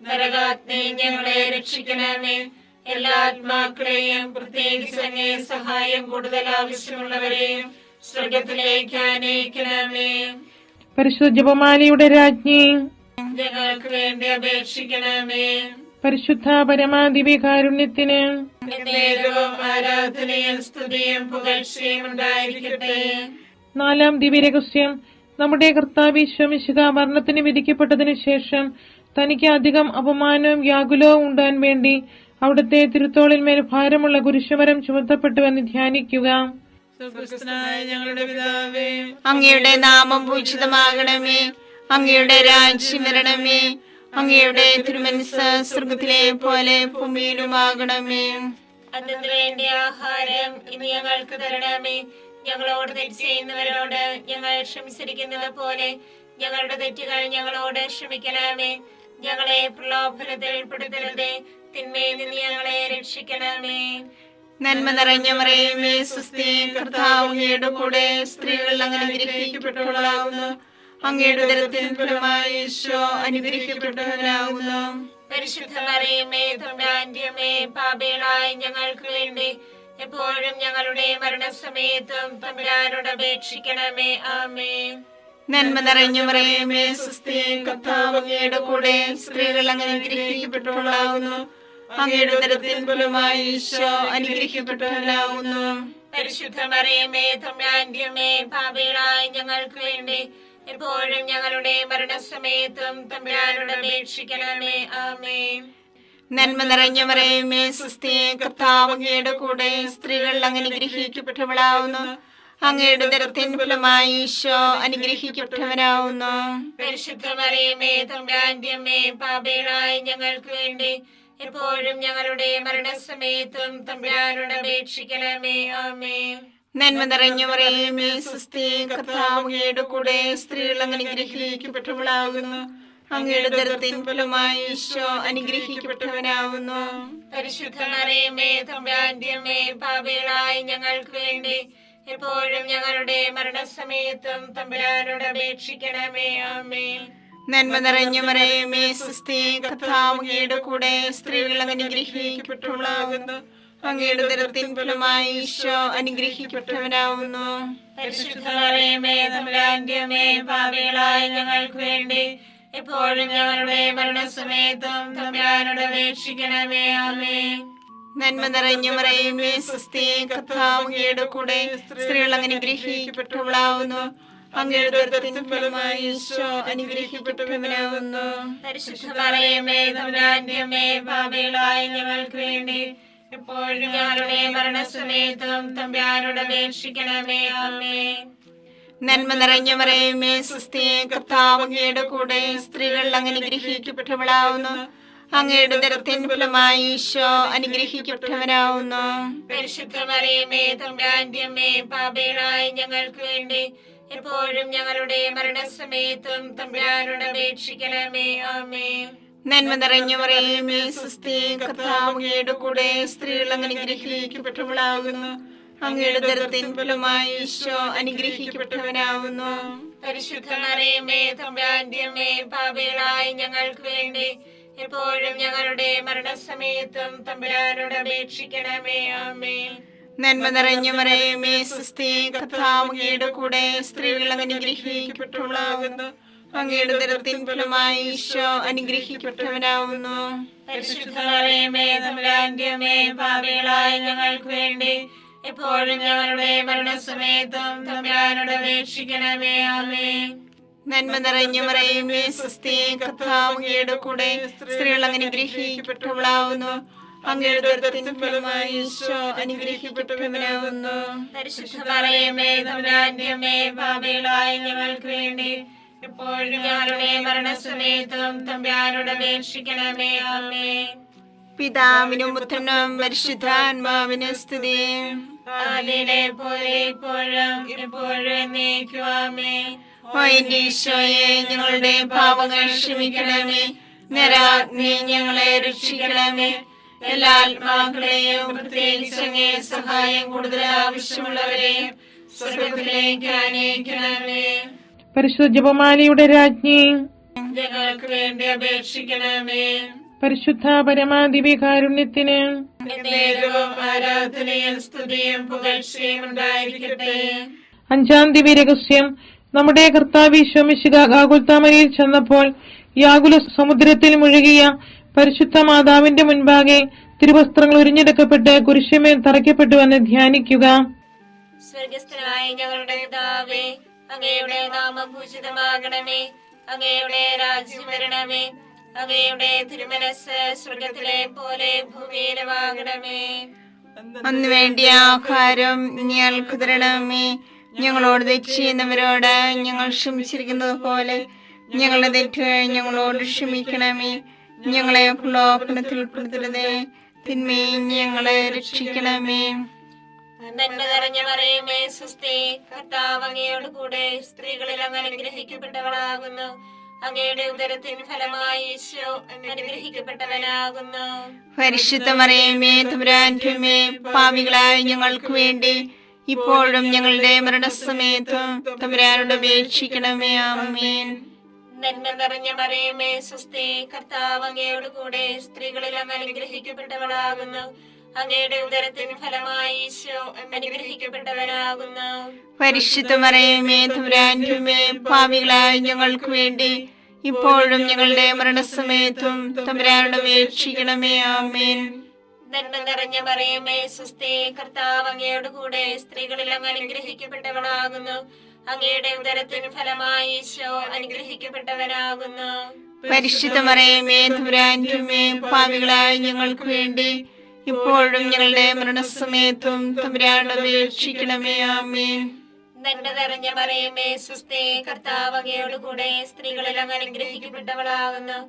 നരകാഗ്നി ഞങ്ങളെ രക്ഷിക്കണമേ. എല്ലാ ആത്മാക്കളെയും പ്രത്യേകിച്ച് അങ്ങേ സഹായം കൂടുതൽ ആവശ്യമുള്ളവരെയും സ്വർഗത്തിലേക്ക് ആനയിക്കണമേ. പരിശുദ്ധ ജപമാലയുടെ രാജ്ഞി, ഞങ്ങൾക്ക് വേണ്ടി അപേക്ഷിക്കണമേ. പരിശുദ്ധ പരമാദിവ്യകാരുണ്യത്തിന് നേരവും ആരാധനയും സ്തുതിയും പുകഴ്ചയും ഉണ്ടായിരിക്കട്ടെ. 4-ാം ദിവ്യരഹസ്യം. നമ്മുടെ കർത്താവ് ഈശോ മിശിഹ മരണത്തിന് വിധിക്കപ്പെട്ടതിനു ശേഷം തനിക്ക് അധികം അപമാനവും വ്യാകുലവും ഉണ്ടാൻ വേണ്ടി അവിടുത്തെ തിരുത്തോളിന്മേൽ ഭാരമുള്ള കുരിശുമരം ചുമത്തപ്പെട്ടുവെന്ന് ധ്യാനിക്കുക. സ്വർഗ്ഗസ്ഥനായ ഞങ്ങളുടെ പിതാവേ, അങ്ങയുടെ നാമം പൂജിതമാകണമേ. അങ്ങയുടെ രാജ്യം വരണമേ. അങ്ങയുടെ തിരുമനസ്സ് സ്വർഗത്തിലെ പോലെ ഭൂമിയിലുമാകണമേ. അതിനു വേണ്ടി ആഹാരം ഇനി ഞങ്ങൾക്ക് തരണമേ. ഞങ്ങളോട് തെറ്റ് ചെയ്യുന്നവരോട് ഞങ്ങൾ ക്ഷമിച്ചിരിക്കുന്നത് പോലെ ഞങ്ങളുടെ തെറ്റുകൾ ഞങ്ങളോട് ക്ഷമിക്കണമേ. ഞങ്ങളെ പ്രലോഭനത്തിൽ ഉൾപ്പെടുത്തരുതേ, തിന്മയിൽ നിന്ന് ഞങ്ങളെ രക്ഷിക്കണമേ. നന്മ നിറഞ്ഞ മറിയമേ സുസ്ഥി, കർത്താവ് അങ്ങയുടെ കൂടെ സ്ത്രീകൾ അങ്ങ് അനുഗ്രഹിക്കപ്പെട്ടവളാകുന്നു. അങ്ങയുടെ ഉദരത്തിൻ ഫലമായി ഈശോ അനുഗ്രഹിക്കപ്പെട്ടവനാകുന്നു. പരിശുദ്ധ മറിയമേ തമ്പുരാന്റെ അമ്മേ, പാപികളായ ഞങ്ങൾക്ക് വേണ്ടി എപ്പോഴും ഞങ്ങളുടെ മരണസമയത്തും തമ്പുരാനോട് അപേക്ഷിക്കണമേ. ആമേൻ. നന്മ നിറഞ്ഞ മറിയമേ സുസ്ഥി, കർത്താവ് അങ്ങയുടെ കൂടെ സ്ത്രീകൾ അങ്ങ് അനുഗ്രഹിക്കപ്പെട്ടവളാകുന്നു. അങ്ങയുടെ ഉദരത്തിൻ ഫലമായി ഈശോ അനുഗ്രഹിക്കപ്പെട്ടവനാകുന്നു. പരിശുദ്ധ മറിയമേ തമ്പുരാന്റെ അമ്മേ, പാപികളായ ഞങ്ങൾക്ക് വേണ്ടി എപ്പോഴും ഞങ്ങളുടെ മരണസമയത്തും തമ്പുരാനോട് അപേക്ഷിക്കണമേ. ആമേൻ. നന്മ നിറഞ്ഞ മറിയമേ സുസ്ഥി, കർത്താവ് അങ്ങയുടെ കൂടെ സ്ത്രീകൾ അങ്ങ് അനുഗ്രഹിക്കപ്പെട്ടവളാകുന്നു. അങ്ങയുടെ ഉദരത്തിൻ ഫലമായി ഈശോ അനുഗ്രഹിക്കപ്പെട്ടവനാകുന്നു. പരിശുദ്ധ മറിയമേ തമ്പുരാന്റെ അമ്മേ, പാപികളായ ഞങ്ങൾക്ക് വേണ്ടി എപ്പോഴും ഞങ്ങളുടെ മരണസമയത്തും തമ്പുരാനോട് അപേക്ഷിക്കണമേ. ആമേൻ. നന്മ നിറഞ്ഞ മറിയമേ സുസ്ഥി, കർത്താവ് അങ്ങയുടെ കൂടെ സ്ത്രീകൾ അങ്ങ് അനുഗ്രഹിക്കപ്പെട്ടവളാകുന്നു. അങ്ങയുടെ ഉദരത്തിൻ ഫലമായി ഈശോ അനുഗ്രഹിക്കപ്പെട്ടവനാകുന്നു. പരിശുദ്ധ മറിയമേ തമ്പുരാന്റെ അമ്മേ, പാപികളായ ഞങ്ങൾക്ക് വേണ്ടി എപ്പോഴും ഞങ്ങളുടെ മരണസമയത്തും തമ്പുരാനോട് അപേക്ഷിക്കണമേ. ആമേൻ. നന്മ നിറഞ്ഞ മറിയമേ സുസ്ഥി, കർത്താവ് അങ്ങയുടെ കൂടെ സ്ത്രീകൾ അങ്ങ് അനുഗ്രഹിക്കപ്പെട്ടവളാകുന്നു. അങ്ങയുടെ ഉദരത്തിൻ ഫലമായി ഈശോ അനുഗ്രഹിക്കപ്പെട്ടവനാകുന്നു. പരിശുദ്ധ മറിയമേ തമ്പുരാന്റെ അമ്മേ, പാപികളായ ഞങ്ങൾക്ക് വേണ്ടി എപ്പോഴും ഞങ്ങളുടെ മരണസമയത്തും തമ്പുരാനോട് അപേക്ഷിക്കണമേ. ആമേൻ. നന്മ നിറഞ്ഞ മറിയമേ സുസ്ഥി, കർത്താവ് അങ്ങയുടെ കൂടെ സ്ത്രീകൾ അങ്ങ് അനുഗ്രഹിക്കപ്പെട്ടവളാകുന്നു. അങ്ങയുടെ ഉദരത്തിൻ ഫലമായി ഈശോ അനുഗ്രഹിക്കപ്പെട്ടവനാകുന്നു. പരിശുദ്ധ മറിയമേ തമ്പുരാന്റെ അമ്മേ, പാപികളായ ഞങ്ങൾക്ക് വേണ്ടി എപ്പോഴും ഞങ്ങളുടെ മരണസമയത്തും തമ്പുരാനോട് അപേക്ഷിക്കണമേ. ആമേൻ. നന്മ നിറഞ്ഞ മറിയമേ സ്വസ്തി, കർത്താവ് അങ്ങയുടെ കൂടെ സ്ത്രീകൾ അങ്ങ് അനുഗ്രഹിക്കപ്പെട്ടവളാവുന്നു. അങ്ങയുടെ ഉദരത്തിൻ ഫലമായി ഈശോ അനുഗ്രഹിക്കപ്പെട്ടവനാവുന്നു. പരിശുദ്ധ മറിയമേ തമ്പുരാന്റെ അമ്മേ, പാപികളായ ഞങ്ങൾക്ക് വേണ്ടി എപ്പോഴും ഞങ്ങളുടെ മരണസമയത്തും തമ്പുരാനോട് അപേക്ഷിക്കണമേ. ആമേൻ. നന്മ നിറഞ്ഞ മറിയമേ സ്വസ്തി, കർത്താവ് അങ്ങയുടെ കൂടെ സ്ത്രീകൾ അങ്ങ് അനുഗ്രഹിക്കപ്പെട്ടവളാകുന്നു. അങ്ങയുടെ ഉദരത്തിൻ ഫലമായി ഈശോ അനുഗ്രഹിക്കപ്പെട്ടവനാവുന്നു. പരിശുദ്ധ മറിയമേ തമ്പുരാന്റെ അമ്മേ, പാപികളായ ഞങ്ങൾക്ക് വേണ്ടി എപ്പോഴും ഞങ്ങളുടെ മരണസമയത്തും തമ്പുരാനോട് അപേക്ഷിക്കണമേ. ആമേൻ. നന്മ നിറഞ്ഞ മറിയമേ സ്വസ്തി, കർത്താവ് അങ്ങയുടെ കൂടെ സ്ത്രീകൾ അങ്ങ് അനുഗ്രഹിക്കപ്പെട്ടവളാകുന്നു. അങ്ങയുടെ ഉദരത്തിൻ ഫലമായി ഈശോ അനുഗ്രഹിക്കപ്പെട്ടവനാവുന്നു. പരിശുദ്ധ മറിയമേ തമ്പുരാന്റെ അമ്മേ, പാപികളായ ഞങ്ങൾക്ക് വേണ്ടി എപ്പോഴും ഞങ്ങളുടെ മരണസമയത്തും തമ്പുരാനോട് അപേക്ഷിക്കണമേ. ആമേൻ. നന്മ നിറഞ്ഞ മറിയമേ സ്വസ്തി, കർത്താവ് അങ്ങയുടെ കൂടെ സ്ത്രീകൾ അങ്ങ് അനുഗ്രഹിക്കപ്പെട്ടവളാവുന്നു. അങ്ങയുടെ ഉദരത്തിൻ ഫലമായി ഈശോ അനുഗ്രഹിക്കപ്പെട്ടവനാവുന്നു. പരിശുദ്ധ മറിയമേ തമ്പുരാന്റെ അമ്മേ, പാപികളായ ഞങ്ങൾക്ക് വേണ്ടി എപ്പോഴും ഞങ്ങളുടെ മരണസമയത്തും തമ്പുരാനോട് അപേക്ഷിക്കണമേ. ആമേൻ. പിതാവിനും പുത്രനും പരിശുദ്ധാത്മാവിനും സ്തുതി. ആദിയിലെ പോലെ ഇപ്പോഴും എപ്പോഴും എന്നേക്കും. ആമേൻ. ഓ എന്റെ ഈശോയെ, ഞങ്ങളുടെ പാപങ്ങൾ ക്ഷമിക്കണമേ. നരാഗ്നി ഞങ്ങളെ രക്ഷിക്കണമേ. എല്ലാ ആത്മാക്കളെയും പ്രത്യേകിച്ച് അങ്ങേ സഹായം കൂടുതൽ ആവശ്യമുള്ളവരെയും സ്വർഗ്ഗത്തിലേക്ക് ആനയിക്കണമേ. പരിശുദ്ധ ജപമാലയുടെ രാജ്ഞി, ഞങ്ങൾക്ക് വേണ്ടി അപേക്ഷിക്കണമേ. പരിശുദ്ധ പരമാദിവ്യകാരുണ്യത്തിന് എന്നേരവും ആരാധനയും സ്തുതിയും പുകഴ്ചയും ഉണ്ടായിരിക്കട്ടെ. അഞ്ചാം ദിവ്യരഹസ്യം. നമ്മുടെ കർത്താവ് ഈശോ മിശിഹാ ഗാഗുൽത്താമലയിൽ ചെന്നപ്പോൾ യാകുല സമുദ്രത്തിൽ മുഴുകിയ പരിശുദ്ധ മാതാവിന്റെ മുൻപാകെ തിരുവസ്ത്രങ്ങൾ ഉരിഞ്ഞെടുക്കപ്പെട്ട് കുരിശുമേൽ തറയ്ക്കപ്പെട്ടുവെന്ന് ധ്യാനിക്കുക. സ്വർഗസ്ഥനായ ഞങ്ങളുടെ പിതാവേ, അങ്ങയുടെ നാമം പൂജിതമാകണമേ. അങ്ങയുടെ രാജ്യം വരണമേ. അങ്ങയുടെ തിരുമനസ് സ്വർഗത്തിലെ പോലെ ഭൂമിയിലുമാകണമേ. അന്ന് വേണ്ടിയ ആഹാരം ഞങ്ങൾക്ക് തരണമേ. ഞങ്ങളോട് തെറ്റ് ചെയ്യുന്നവരോട് ഞങ്ങൾ ക്ഷമിച്ചിരിക്കുന്നത് പോലെ ഞങ്ങളുടെ തെറ്റുകൾ ഞങ്ങളോട് ക്ഷമിക്കണമേ. ഞങ്ങളെ പ്രലോഭനത്തിൽ ഉൾപ്പെടുത്തരുതേ, തിന്മയിൽ ഞങ്ങളെ രക്ഷിക്കണമേ. നന്മ നിറഞ്ഞ മറിയമേ സ്വസ്തി, കർത്താവ് അങ്ങയോട് കൂടെ സ്ത്രീകളിൽ അങ്ങ് അനുഗ്രഹിക്കപ്പെട്ടവളാകുന്നു. അങ്ങയുടെ ഉദരത്തിൻ ഫലമായി ഈശോ അനുഗ്രഹിക്കപ്പെട്ടവനാകുന്നു. പരിശുദ്ധ മറിയമേ തമ്പുരാന്റെ അമ്മേ, പാപികളായ ഞങ്ങൾക്ക് വേണ്ടി ഇപ്പോഴും ഞങ്ങളുടെ മരണസമയത്തും തമ്പുരാനോട് അപേക്ഷിക്കണമേ. ആമേൻ. നന്മ നിറഞ്ഞ മറിയമേ സ്വസ്തി, കർത്താവ് അങ്ങയോട് കൂടെ സ്ത്രീകളിൽ അങ്ങ് അനുഗ്രഹിക്കപ്പെട്ടവളാകുന്നു. അങ്ങയുടെ ഉദരത്തിൻ ഫലമായി ഈശോ അനുഗ്രഹിക്കപ്പെട്ടവനാകുന്നു. പരിശുദ്ധ മറിയമേ തമ്പുരാന്റെ അമ്മേ, പാപികളായ ഞങ്ങൾക്ക് വേണ്ടി ഇപ്പോഴും ഞങ്ങളുടെ മരണസമയത്തും തമ്പുരാനോട് അപേക്ഷിക്കണമേ. ആമേൻ. നന്മ നിറഞ്ഞ മറിയമേ സ്വസ്തി, കർത്താവ് അങ്ങയോട് കൂടെ സ്ത്രീകളിൽ അങ്ങ് അനുഗ്രഹിക്കപ്പെട്ടവളാകുന്നു. അങ്ങയുടെ ഉദരത്തിൻ ഫലമായി ഈശോ അനുഗ്രഹിക്കപ്പെട്ടവനാകുന്നു. പരിശുദ്ധ മറിയമേ തമ്പുരാന്റെ അമ്മേ, പാപികളായ ഞങ്ങൾക്ക് വേണ്ടി ഇപ്പോഴും ഞങ്ങളുടെ മരണസമയത്തും തമ്പുരാനോട് അപേക്ഷിക്കണമേ. ആമേൻ. നന്മ നിറഞ്ഞ മറിയമേ സ്വസ്തി, കർത്താവ് അങ്ങയോട് കൂടെ സ്ത്രീകളിൽ അങ്ങ് അനുഗ്രഹിക്കപ്പെട്ടവളാകുന്നു.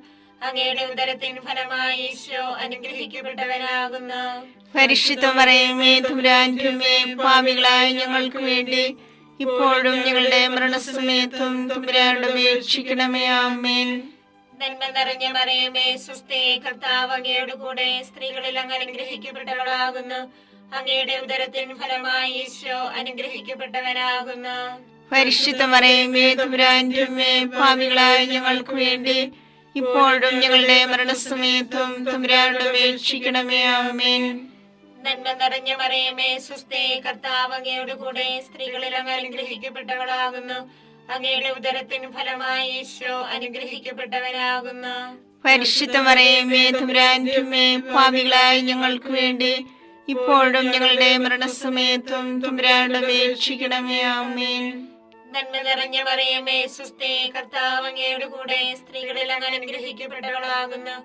അങ്ങയുടെ ഉദരത്തിൻ ഫലമായി ഈശോ അനുഗ്രഹിക്കപ്പെട്ടവനാകുന്നു. പരിശുദ്ധ മറിയമേ തമ്പുരാന്റെ അമ്മേ, പാപികളായ ഞങ്ങൾക്ക് വേണ്ടി ഇപ്പോഴും ഞങ്ങളുടെ മരണസമയത്തും തമ്പുരാനോട് അപേക്ഷിക്കണമേ. ആമേൻ. നന്മ നിറഞ്ഞ മറിയമേ സ്വസ്തി, കർത്താവ് അങ്ങയോട് കൂടെ സ്ത്രീകളിൽ അങ്ങ് അനുഗ്രഹിക്കപ്പെട്ടവളാകുന്നു. അങ്ങയുടെ ഉദരത്തിൻ ഫലമായി ഈശോ അനുഗ്രഹിക്കപ്പെട്ടവനാകുന്നു. പരിശുദ്ധ മറിയമേ തമ്പുരാന്റെ അമ്മേ, പാപികളായ ഞങ്ങൾക്ക് വേണ്ടി ഇപ്പോഴും ഞങ്ങളുടെ മരണസമയത്തും തമ്പുരാനോട് അപേക്ഷിക്കണമേ. ആമേൻ. നന്മ നിറഞ്ഞ മറിയമേ സ്വസ്തി, കർത്താവ് അങ്ങയോട് കൂടെ സ്ത്രീകളിൽ അങ്ങ് അനുഗ്രഹിക്കപ്പെട്ടവളാകുന്നു. അങ്ങയുടെ ഉദരത്തിൻ ഫലമായി ഈശോ അനുഗ്രഹിക്കപ്പെട്ടവനാകുന്നു. പരിശുദ്ധ മറിയമേ തമ്പുരാന്റെ അമ്മേ, പാപികളായ ഞങ്ങൾക്ക് വേണ്ടി ഇപ്പോഴും ഞങ്ങളുടെ മരണസമയത്തും തമ്പുരാനോട് അപേക്ഷിക്കണമേ. ആമേൻ. നന്മ നിറഞ്ഞ മറിയമേ സുസ്ഥി, കർത്താവ് അങ്ങയുടെ കൂടെ സ്ത്രീകളിൽ അങ്ങ് അനുഗ്രഹിക്കപ്പെട്ടവളാകുന്നു.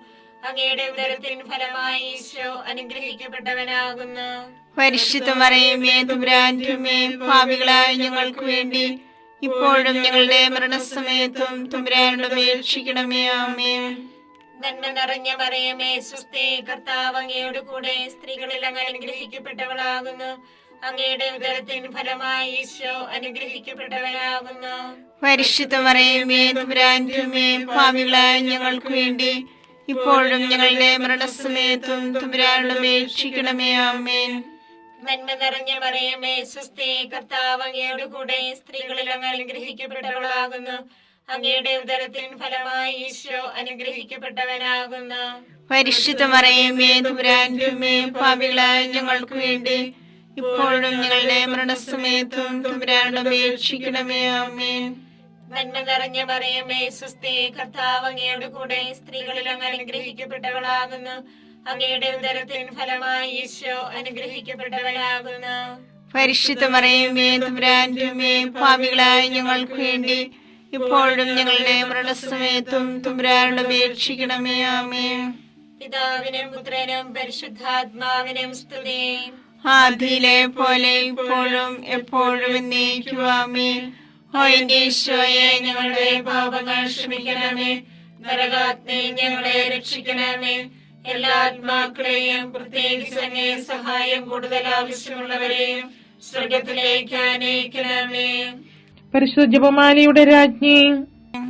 അങ്ങയുടെ ഉദരത്തിൻ ഫലമായി ഈശോ അനുഗ്രഹിക്കപ്പെട്ടവനാകുന്നു. പരിശുദ്ധ മറിയമേ തമ്പുരാന്റെ അമ്മേ, പാപികളായ ഞങ്ങൾക്ക് വേണ്ടി ഇപ്പോഴും ഞങ്ങളുടെ മരണസമയത്തും തമ്പുരാനോട് അപേക്ഷിക്കണമേ. ആമേൻ. നന്മ നിറഞ്ഞ മറിയമേ സുസ്ഥി, കർത്താവ് അങ്ങയുടെ കൂടെ സ്ത്രീകളിൽ അങ്ങ് അനുഗ്രഹിക്കപ്പെട്ടവളാകുന്നു. അങ്ങയുടെ ഉദരത്തിൻ ഫലമായി ഈശോ അനുഗ്രഹിക്കപ്പെട്ടവനാകുന്നു. പരിശുദ്ധ മറിയമേ തമ്പുരാന്റെ അമ്മേ, പാപികളായ ഞങ്ങൾക്ക് വേണ്ടി ഇപ്പോഴും ഞങ്ങളുടെ മരണസമയത്തും തമ്പുരാനോട് അപേക്ഷിക്കണമേ. ആമേൻ. നന്മ നിറഞ്ഞ മറിയമേ സുസ്ഥി, കർത്താവ് അങ്ങയുടെ കൂടെ സ്ത്രീകളിൽ അങ്ങ് അനുഗ്രഹിക്കപ്പെട്ടവളാകുന്നു. അങ്ങയുടെ ഉദരത്തിൻ ഫലമായി ഈശോ അനുഗ്രഹിക്കപ്പെട്ടവനാകുന്നു. പരിശുദ്ധ മറിയമേ തമ്പുരാന്റെ അമ്മേ, പാപികളായ ഞങ്ങൾക്ക് വേണ്ടി ഇപ്പോഴും ഞങ്ങളുടെ മരണസമയത്തും തമ്പുരാനോട് അപേക്ഷിക്കണമേ. ആമേൻ. നന്മ നിറഞ്ഞ മറിയമേ സുസ്ഥി, കർത്താവ് അങ്ങയുടെ കൂടെ സ്ത്രീകളിൽ അങ്ങ് അനുഗ്രഹിക്കപ്പെട്ടവളാകുന്നു. അങ്ങയുടെ ഉദരത്തിൻ ഫലമായി ഈശോ അനുഗ്രഹിക്കപ്പെട്ടവനാകുന്നു. പരിശുദ്ധ മറിയമേ തമ്പുരാന്റെ അമ്മേ, പാപികളായ ഞങ്ങൾക്ക് വേണ്ടി ഇപ്പോഴും ഞങ്ങളുടെ മരണസമയത്തും തമ്പുരാനോട് അപേക്ഷിക്കണമേ. ആമേൻ. പിതാവിനും പുത്രനും പരിശുദ്ധാത്മാവിനും സ്തുതി. ആദിയിലെ പോലെ ഇപ്പോഴും എപ്പോഴും എന്നേക്കും. ആമേൻ. ഓ എന്റെ ഈശോയെ, ഞങ്ങളുടെ പാപങ്ങൾ ക്ഷമിക്കണമേ. നരകാഗ്നി ഞങ്ങളെ രക്ഷിക്കണമേ. എല്ലാ ആത്മാക്കളെയും പ്രത്യേകിച്ച് അങ്ങേ സഹായം കൂടുതൽ ആവശ്യമുള്ളവരെയും സ്വർഗത്തിലേക്ക് ആനയിക്കണമേ. പരിശുദ്ധ ജപമാലയുടെ രാജ്ഞി,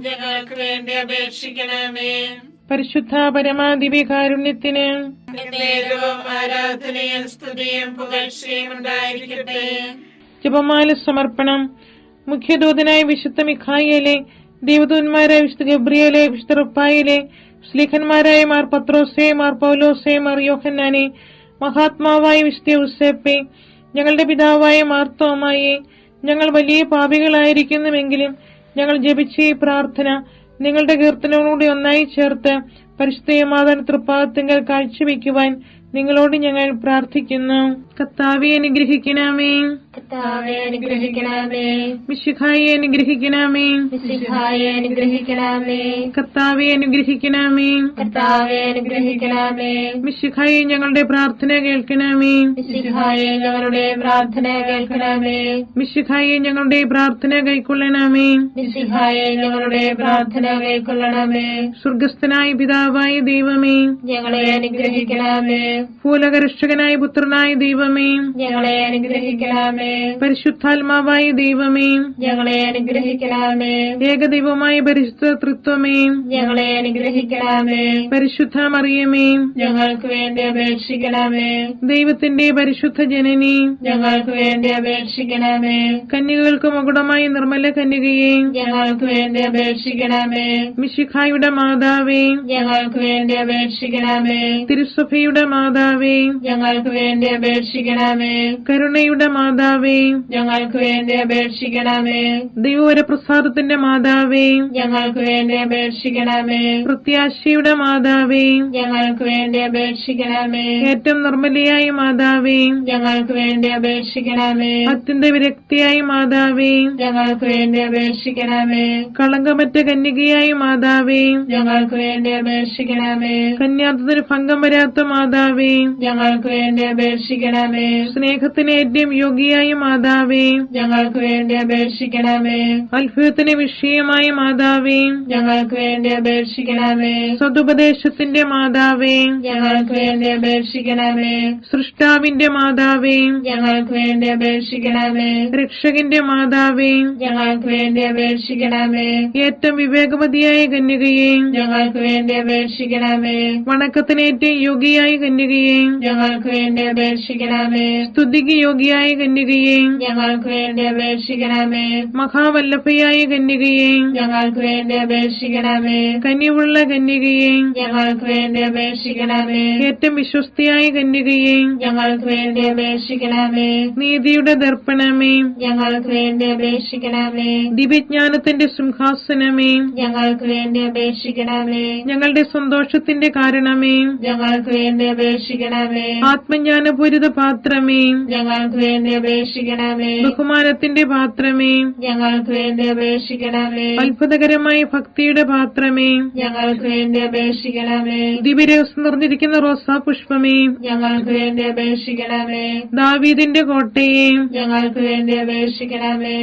ഞങ്ങൾക്ക് വേണ്ടി അപേക്ഷിക്കണമേ. പരിശുദ്ധ പരമാദിവ്യകാരുണ്യത്തിന് നേരവും ആരാധനയും സ്തുതിയും പുകഴ്ചയും ഉണ്ടായിരിക്കട്ടെ. ജപമാല സമർപ്പണം. മുഖ്യദൂതനായ വിശുദ്ധ മിഖായേലെ, ദേവദൂതന്മാരായ വിശുദ്ധ ഗബ്രിയേലെ, വിശുദ്ധ റുഫായേലെ, സ്ലീഹന്മാരായ മാർ പത്രോസേ, മാർ പൗലോസേ, മാർ യോഹന്നാനെ, മഹാത്മാവായ വിശുദ്ധ യൂസേപ്പേ, ഞങ്ങളുടെ പിതാവായ മാർത്തോമായെ, ഞങ്ങൾ വലിയ പാപികളായിരിക്കുന്നുവെങ്കിലും ഞങ്ങൾ ജപിച്ച ഈ പ്രാർത്ഥന നിങ്ങളുടെ കീർത്തനങ്ങളോട് ഒന്നായി ചേർത്ത് പരിശുദ്ധ മാതാവിന്റെ തൃപ്പാദത്തിങ്കൽ കാഴ്ചവെക്കുവാൻ നിങ്ങളോട് ഞങ്ങൾ പ്രാർത്ഥിക്കുന്നു. കർത്താവേ അനുഗ്രഹിക്കണമേ. കർത്താവേ അനുഗ്രഹിക്കണമേ. മിശിഹായെ അനുഗ്രഹിക്കണമേ. മിശിഹായെ അനുഗ്രഹിക്കണമേ. കർത്താവേ അനുഗ്രഹിക്കണമേ. കർത്താവേ അനുഗ്രഹിക്കണമേ. മിശിഹായെ ഞങ്ങളുടെ പ്രാർത്ഥന കേൾക്കണമേ. മിശിഹായെ ഞങ്ങളുടെ പ്രാർത്ഥന കേൾക്കണമേ. മിശിഹായെ ഞങ്ങളുടെ പ്രാർത്ഥന കൈക്കൊള്ളണമേ. മിശിഹായെ ഞങ്ങളുടെ പ്രാർത്ഥന കൈക്കൊള്ളണമേ. സ്വർഗസ്ഥനായ പിതാവായ ദൈവമേ, ഞങ്ങളെ അനുഗ്രഹിക്കണമേ. ഭൂലോകരക്ഷകനായ പുത്രനായ ദൈവമേ, ഞങ്ങളെ അനുഗ്രഹിക്കണമേ. പരിശുദ്ധാത്മാവായ ദൈവമേ, ഞങ്ങളെ അനുഗ്രഹിക്കണമേ. ഏകദൈവമായ പരിശുദ്ധ തൃത്വമേ, ഞങ്ങളെ അനുഗ്രഹിക്കണമേ. പരിശുദ്ധ മറിയമേ, ഞങ്ങൾക്ക് വേണ്ടി അപേക്ഷിക്കണമേ. ദൈവത്തിന്റെ പരിശുദ്ധ ജനനി, ഞങ്ങൾക്ക് വേണ്ടി അപേക്ഷിക്കണമേ. കന്യകൾക്ക് മകുടമായ നിർമ്മല കന്യകയെ, ഞങ്ങൾക്ക് വേണ്ടി അപേക്ഷിക്കണമേ. മിശിഹായുടെ മാതാവേ, ഞങ്ങൾക്ക് വേണ്ടി അപേക്ഷിക്കണമേ. തിരുസഭയുടെ മാതാവേ, ഞങ്ങൾക്ക് വേണ്ടി അപേക്ഷിക്കണമേ. കരുണയുടെ മാതാവേ, ഞങ്ങൾക്ക് വേണ്ടി അപേക്ഷിക്കണമേ. ദൈവവരപ്രസാദത്തിന്റെ മാതാവേ, ഞങ്ങൾക്ക് വേണ്ടി അപേക്ഷിക്കണമേ. പ്രത്യാശയുടെ മാതാവേ, ഞങ്ങൾക്ക് വേണ്ടി അപേക്ഷിക്കണമേ. ഏറ്റവും നിർമ്മലയായ മാതാവേ, ഞങ്ങൾക്ക് വേണ്ടി അപേക്ഷിക്കണമേ. അത്യന്ത വിരക്തിയായ മാതാവേ, ഞങ്ങൾക്ക് വേണ്ടി അപേക്ഷിക്കണമേ. കളങ്കമറ്റ കന്യകയായ മാതാവേ, ഞങ്ങൾക്ക് വേണ്ടി അപേക്ഷിക്കണമേ. കന്യാത്വത്തിന് ഭംഗം വരാത്ത മാതാവേ, ഞങ്ങൾക്ക് വേണ്ടി അപേക്ഷിക്കണമേ. സ്നേഹത്തിന് ഏറ്റവും യോഗ്യയായ മാതാവേ, ഞങ്ങൾക്ക് വേണ്ടി അപേക്ഷിക്കണമേ. അത്ഭുതത്തിന് വിഷയമായ മാതാവേ, ഞങ്ങൾക്ക് വേണ്ടി അപേക്ഷിക്കണമേ. സതുപദേശത്തിന്റെ മാതാവേ, ഞങ്ങൾക്ക് വേണ്ടി അപേക്ഷിക്കണമേ. സൃഷ്ടാവിന്റെ മാതാവേ, ഞങ്ങൾക്ക് വേണ്ടി അപേക്ഷിക്കണമേ. രക്ഷകന്റെ മാതാവേ, ഞങ്ങൾക്ക് വേണ്ടി അപേക്ഷിക്കണമേ. ഏറ്റവും വിവേകവതിയായ കന്യകയെ, ഞങ്ങൾക്ക് വേണ്ടി അപേക്ഷിക്കണമേ. വണക്കത്തിന് ഏറ്റവും യോഗ്യയായ കന്യകയെ, ഞങ്ങൾക്ക് വേണ്ടി അപേക്ഷിക്കണമേ. സ്തുതിക്ക് യോഗ്യയായ കന്യകയെ, ഞങ്ങൾക്ക് വേണ്ടി അപേക്ഷിക്കണമേ. മഹാവല്ലഭയായ കന്യകയെ, ഞങ്ങൾക്ക് വേണ്ടി അപേക്ഷിക്കണമേ. കനിവുള്ള കന്യകയെ, ഞങ്ങൾക്ക് വേണ്ടി അപേക്ഷിക്കണമേ. ഏറ്റവും വിശ്വസ്തയായ കന്യകയെ, ഞങ്ങൾക്ക് വേണ്ടി അപേക്ഷിക്കണമേ. നീതിയുടെ ദർപ്പണമേ, ഞങ്ങൾക്ക് വേണ്ടി അപേക്ഷിക്കണമേ. ദിവ്യജ്ഞാനത്തിന്റെ സിംഹാസനമേ, ഞങ്ങൾക്ക് വേണ്ടി അപേക്ഷിക്കണമേ. ഞങ്ങളുടെ സന്തോഷത്തിന്റെ കാരണമേ, ഞങ്ങൾക്ക് വേണ്ടി അപേക്ഷിക്കണമേ. ആത്മജ്ഞാനപൂരിത പാത്രമേ, ഞങ്ങൾക്ക് വേണ്ടി അപേക്ഷിക്കണമേ. ബഹുമാനത്തിന്റെ പാത്രമേ, ഞങ്ങൾക്ക് വേണ്ടി അപേക്ഷിക്കണമേ. അത്ഭുതകരമായ ഭക്തിയുടെ പാത്രമേ, ഞങ്ങൾക്ക് വേണ്ടി അപേക്ഷിക്കണമേ. ദിവ്യരഹസ്യം നിറഞ്ഞിരിക്കുന്ന റോസാ പുഷ്പമേ, ഞങ്ങൾക്ക് വേണ്ടി അപേക്ഷിക്കണമേ. ദാവീദിന്റെ കോട്ടയെ, ഞങ്ങൾക്ക് വേണ്ടി അപേക്ഷിക്കണമേ.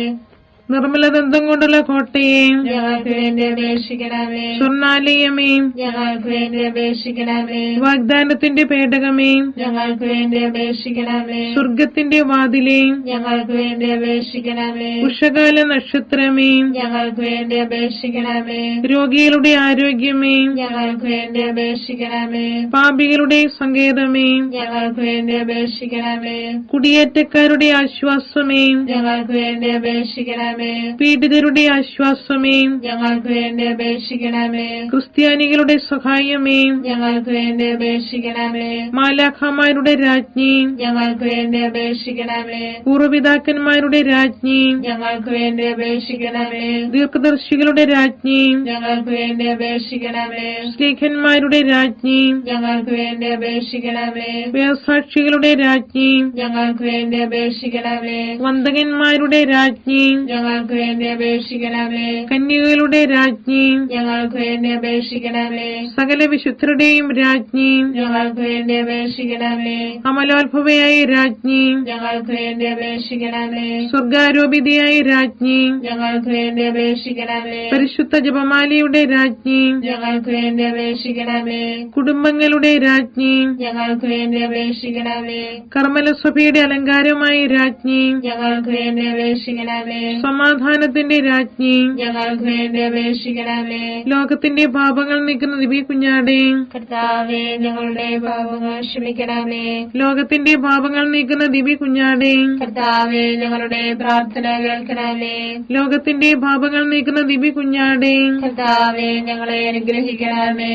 നിർമ്മലദന്തം കൊണ്ടുള്ള കോട്ടയെ, ഞങ്ങൾക്ക് വേണ്ടി അപേക്ഷിക്കണമേ. സ്വർണാലയമേ, ഞങ്ങൾക്ക് വേണ്ടി അപേക്ഷിക്കണമേ. വാഗ്ദാനത്തിന്റെ പേടകമേ, ഞങ്ങൾക്ക് വേണ്ടി അപേക്ഷിക്കണമേ. സ്വർഗത്തിന്റെ വാതിലേ, ഞങ്ങൾക്ക് വേണ്ടി അപേക്ഷിക്കണമേ. ഉഷകാല നക്ഷത്രമേ, ഞങ്ങൾക്ക് വേണ്ടി അപേക്ഷിക്കണമേ. രോഗികളുടെ ആരോഗ്യമേ, ഞങ്ങൾക്ക് വേണ്ടി അപേക്ഷിക്കണമേ. പാപികളുടെ സങ്കേതമേ, ഞങ്ങൾക്ക് വേണ്ടി അപേക്ഷിക്കണമേ. കുടിയേറ്റക്കാരുടെ ആശ്വാസമേ, ഞങ്ങൾക്ക് വേണ്ടി അപേക്ഷിക്കണമേ. പീഡിതരുടെ ആശ്വാസമേ, ഞങ്ങൾക്ക് വേണ്ടി അപേക്ഷിക്കണമേ. ക്രിസ്ത്യാനികളുടെ സഹായമേ, ഞങ്ങൾക്ക് വേണ്ടി അപേക്ഷിക്കണമേ. മാലാഖമാരുടെ രാജ്ഞി, ഞങ്ങൾക്ക് വേണ്ടി അപേക്ഷിക്കണമേ. പൂർവ്വപിതാക്കന്മാരുടെ രാജ്ഞി, ഞങ്ങൾക്ക് വേണ്ടി അപേക്ഷിക്കണമേ. ദീർഘദർശികളുടെ രാജ്ഞി, ഞങ്ങൾക്ക് വേണ്ടി അപേക്ഷിക്കണമേ. സ്നേഹന്മാരുടെ രാജ്ഞി, ഞങ്ങൾക്ക് വേണ്ടി അപേക്ഷിക്കണമേ. വേദസാക്ഷികളുടെ രാജ്ഞി, ഞങ്ങൾക്ക് വേണ്ടി അപേക്ഷിക്കണമേ. വന്ദകന്മാരുടെ രാജ്ഞി, ഞങ്ങൾക്ക് വേണ്ടി അപേക്ഷിക്കണമേ. കന്യകകളുടെ രാജ്ഞി, ഞങ്ങൾക്ക് വേണ്ടി അപേക്ഷിക്കണമേ. സകല വിശുദ്ധരുടെയും രാജ്ഞി, ഞങ്ങൾക്ക് വേണ്ടി അപേക്ഷിക്കണമേ. അമലോത്ഭവയായ രാജ്ഞി, ഞങ്ങൾക്ക് വേണ്ടി അപേക്ഷിക്കണമേ. സ്വർഗാരോപിതയായ രാജ്ഞി, ഞങ്ങൾക്ക് വേണ്ടി അപേക്ഷിക്കണമേ. പരിശുദ്ധ ജപമാലയുടെ രാജ്ഞി, ഞങ്ങൾക്ക് വേണ്ടി അപേക്ഷിക്കണമേ. കുടുംബങ്ങളുടെ രാജ്ഞി, ഞങ്ങൾക്ക് വേണ്ടി അപേക്ഷിക്കണമേ. കർമ്മലസഭയുടെ അലങ്കാരമായ രാജ്ഞി, ഞങ്ങൾക്ക് വേണ്ടി അപേക്ഷിക്കണമേ. സമാധാനത്തിന്റെ രാജ്ഞി, ഞങ്ങൾക്ക് വേണ്ടി അപേക്ഷിക്കണമേ. ലോകത്തിന്റെ പാപങ്ങൾ നീക്കുന്ന ദിവ്യ കുഞ്ഞാടേ, കർത്താവേ, ഞങ്ങളുടെ പാപങ്ങൾ ക്ഷമിക്കണമേ. ലോകത്തിന്റെ പാപങ്ങൾ നീക്കുന്ന ദിവ്യ കുഞ്ഞാടേ, കർത്താവേ, ഞങ്ങളുടെ പ്രാർത്ഥന കേൾക്കണമേ. ലോകത്തിന്റെ പാപങ്ങൾ നീക്കുന്ന ദിവ്യ കുഞ്ഞാടേ, കർത്താവേ, ഞങ്ങളെ അനുഗ്രഹിക്കണമേ.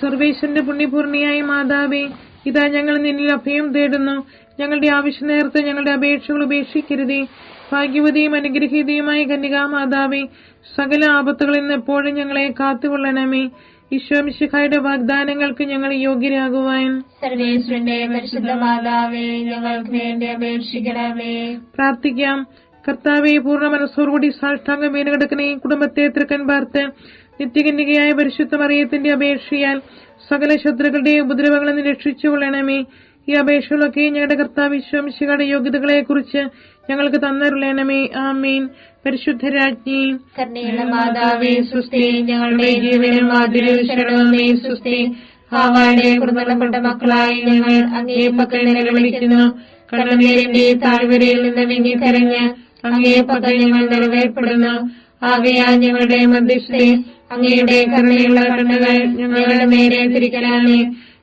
സർവേശ്വരന്റെ പുണ്യപൂർണിയായ മാതാവേ, ഇതാ ഞങ്ങൾ നിന്നിൽ അഭയം തേടുന്നു. ഞങ്ങളുടെ ആവശ്യ നേരത്ത് ഞങ്ങളുടെ അപേക്ഷകൾ ഉപേക്ഷിക്കരുതേ. ഭാഗ്യവതിയും അനുഗ്രഹീതയുമായ കന്യകാമാതാവേ, സകല ആപത്തുകളിൽ നിന്ന് എപ്പോഴും ഞങ്ങളെ കാത്തുകൊള്ളണമേ. ഈശോ മിശിഹായുടെ വാഗ്ദാനങ്ങൾക്ക് ഞങ്ങൾ യോഗ്യരാകുവാൻ സർവേശ്വരന്റെ പരിശുദ്ധ മാതാവേ, ഞങ്ങൾക്ക് വേണ്ടി അപേക്ഷിക്കണമേ. പ്രാർത്ഥിക്കാം. കർത്താവെ, പൂർണ്ണ മനസ്സോടുകൂടി സാഷ്ടാംഗം വീണ് കിടക്കുന്ന ഈ കുടുംബത്തെ തൃക്കൻ പാർത്ത് നിത്യകന്യകയായ പരിശുദ്ധ മറിയത്തിന്റെ അപേക്ഷയാൽ സകല ശത്രുക്കളുടെ ഉപദ്രവങ്ങളിൽ നിന്ന് രക്ഷിച്ചുകൊള്ളണമേ. ഈ അപേക്ഷകളൊക്കെ ഞങ്ങളുടെ കർത്താവ് ഈശോ മിശിഹായുടെ യോഗ്യതകളെ കുറിച്ച് ഞങ്ങൾക്ക് തന്നരുളണമേ. ആമേൻ. പരിശുദ്ധ രാജ്ഞി, കരുണയുള്ള മാതാവേ, സുസ്തി. ഞങ്ങളുടെ ജീവനും മാധുര്യവും ശരണമേ, സുസ്തി. ഹാവായുടെ കുറുനടപ്പെട്ട മക്കളായി ഞങ്ങൾ അങ്ങേ പക്കൽ നിലവിളിക്കുന്നു. കണ്ണുനീരിന്റെ താഴ്വരയിൽ നിന്ന് വിങ്ങിക്കരഞ്ഞ് അങ്ങേ പക്കൽ ഞങ്ങൾ നിറവേർപ്പെടുന്നു. ആകയാൽ ഞങ്ങളുടെ മധ്യസ്ഥെ അങ്ങയുടെ കരുണയുള്ള കണ്ണുകൾ ഞങ്ങളുടെ നേരെ തിരിക്കണമേ.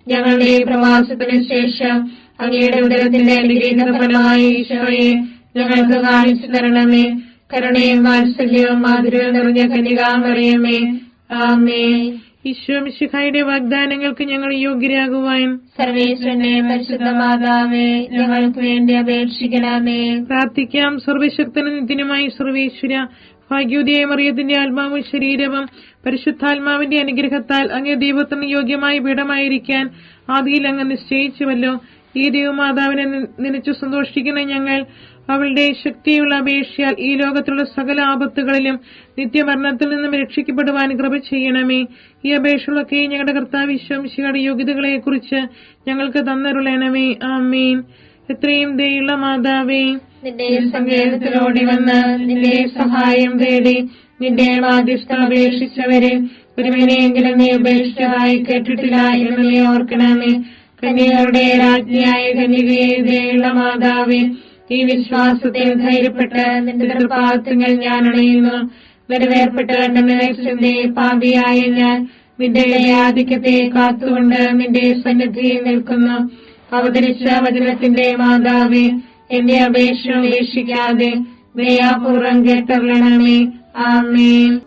ഞങ്ങളുടെ പ്രവാസത്തിനു ശേഷം അങ്ങയുടെ ഉദരത്തിന്റെ അനുഗ്രഹീത ഫലമായി ഈശോയെ ഞങ്ങൾക്ക് കാണിച്ചു തരണമേ. കരുണയും വാത്സല്യവും മാധുര്യവും നിറഞ്ഞ കന്യകാമറിയമേ, ആമേൻ. ഈശോ മിശിഹായുടെ വാഗ്ദാനങ്ങൾക്ക് ഞങ്ങൾ യോഗ്യരാകുവാൻ സർവേശ്വരനെ പരിശുദ്ധ മാതാവേ, ഞങ്ങൾക്ക് വേണ്ടി അപേക്ഷിക്കണമേ. പ്രാർത്ഥിക്കാം. സർവശക്തനും നിത്യനുമായി സർവേശ്വര, ഭാഗ്യോദയ മറിയത്തിന്റെ ആത്മാവും ശരീരവും പരിശുദ്ധാത്മാവിന്റെ അനുഗ്രഹത്താൽ അങ്ങേ ദൈവത്തിന് യോഗ്യമായ പീഠമായിരിക്കാൻ ആദിയിൽ അങ്ങ് നിശ്ചയിച്ചുവല്ലോ. ഈ ദൈവമാതാവിനെ നനച്ചു സന്തോഷിക്കുന്ന ഞങ്ങൾ അവളുടെ ശക്തിയുള്ള അപേക്ഷയാൽ ഈ ലോകത്തിലുള്ള സകല ആപത്തുകളിലും നിത്യമരണത്തിൽ നിന്നും രക്ഷിക്കപ്പെടുവാൻ കൃപ ചെയ്യണമേ. ഈ അപേക്ഷകളൊക്കെ ഞങ്ങളുടെ കർത്താവ് ഈശോ മിശിഹായുടെ യോഗ്യതകളെ കുറിച്ച് ഞങ്ങൾക്ക് തന്നരുളണമേ. ആമേൻ. എത്രയും ദയുള്ള മാതാവേ, നിന്റെ സങ്കേതത്തിലോടി വന്ന് നിന്റെ സഹായം തേടി നിന്റെ മാധ്യസ്ഥം അപേക്ഷിച്ചവരെ ഒരുവനെയെങ്കിലും നീ ഉപേക്ഷിച്ചതായി കേട്ടിട്ടില്ല എന്ന് നീ ഓർക്കണമേ. കന്യകരുടെ രാജ്ഞിയായ കന്യകയെ ദയുള്ള മാതാവേ, ഈ വിശ്വാസത്തിൽ ധൈര്യപ്പെട്ട് നിന്റെ തൃപ്പാദങ്ങൾ ഞാൻ അണയുന്നു. നിറവേർപ്പെട്ട് കണ്ടെന്നെ പാപിയായ ഞാൻ നിന്റെ ആധിക്യത്തെ കാത്തുകൊണ്ട് നിന്റെ സന്നിധിയിൽ നിൽക്കുന്നു. അവതരിച്ച വചനത്തിന്റെ മാതാവേ, എന്റെ അപേക്ഷ ഉപേക്ഷിക്കാതെ ദയാപൂർവം കേട്ടറിയണമേ. ആമേൻ.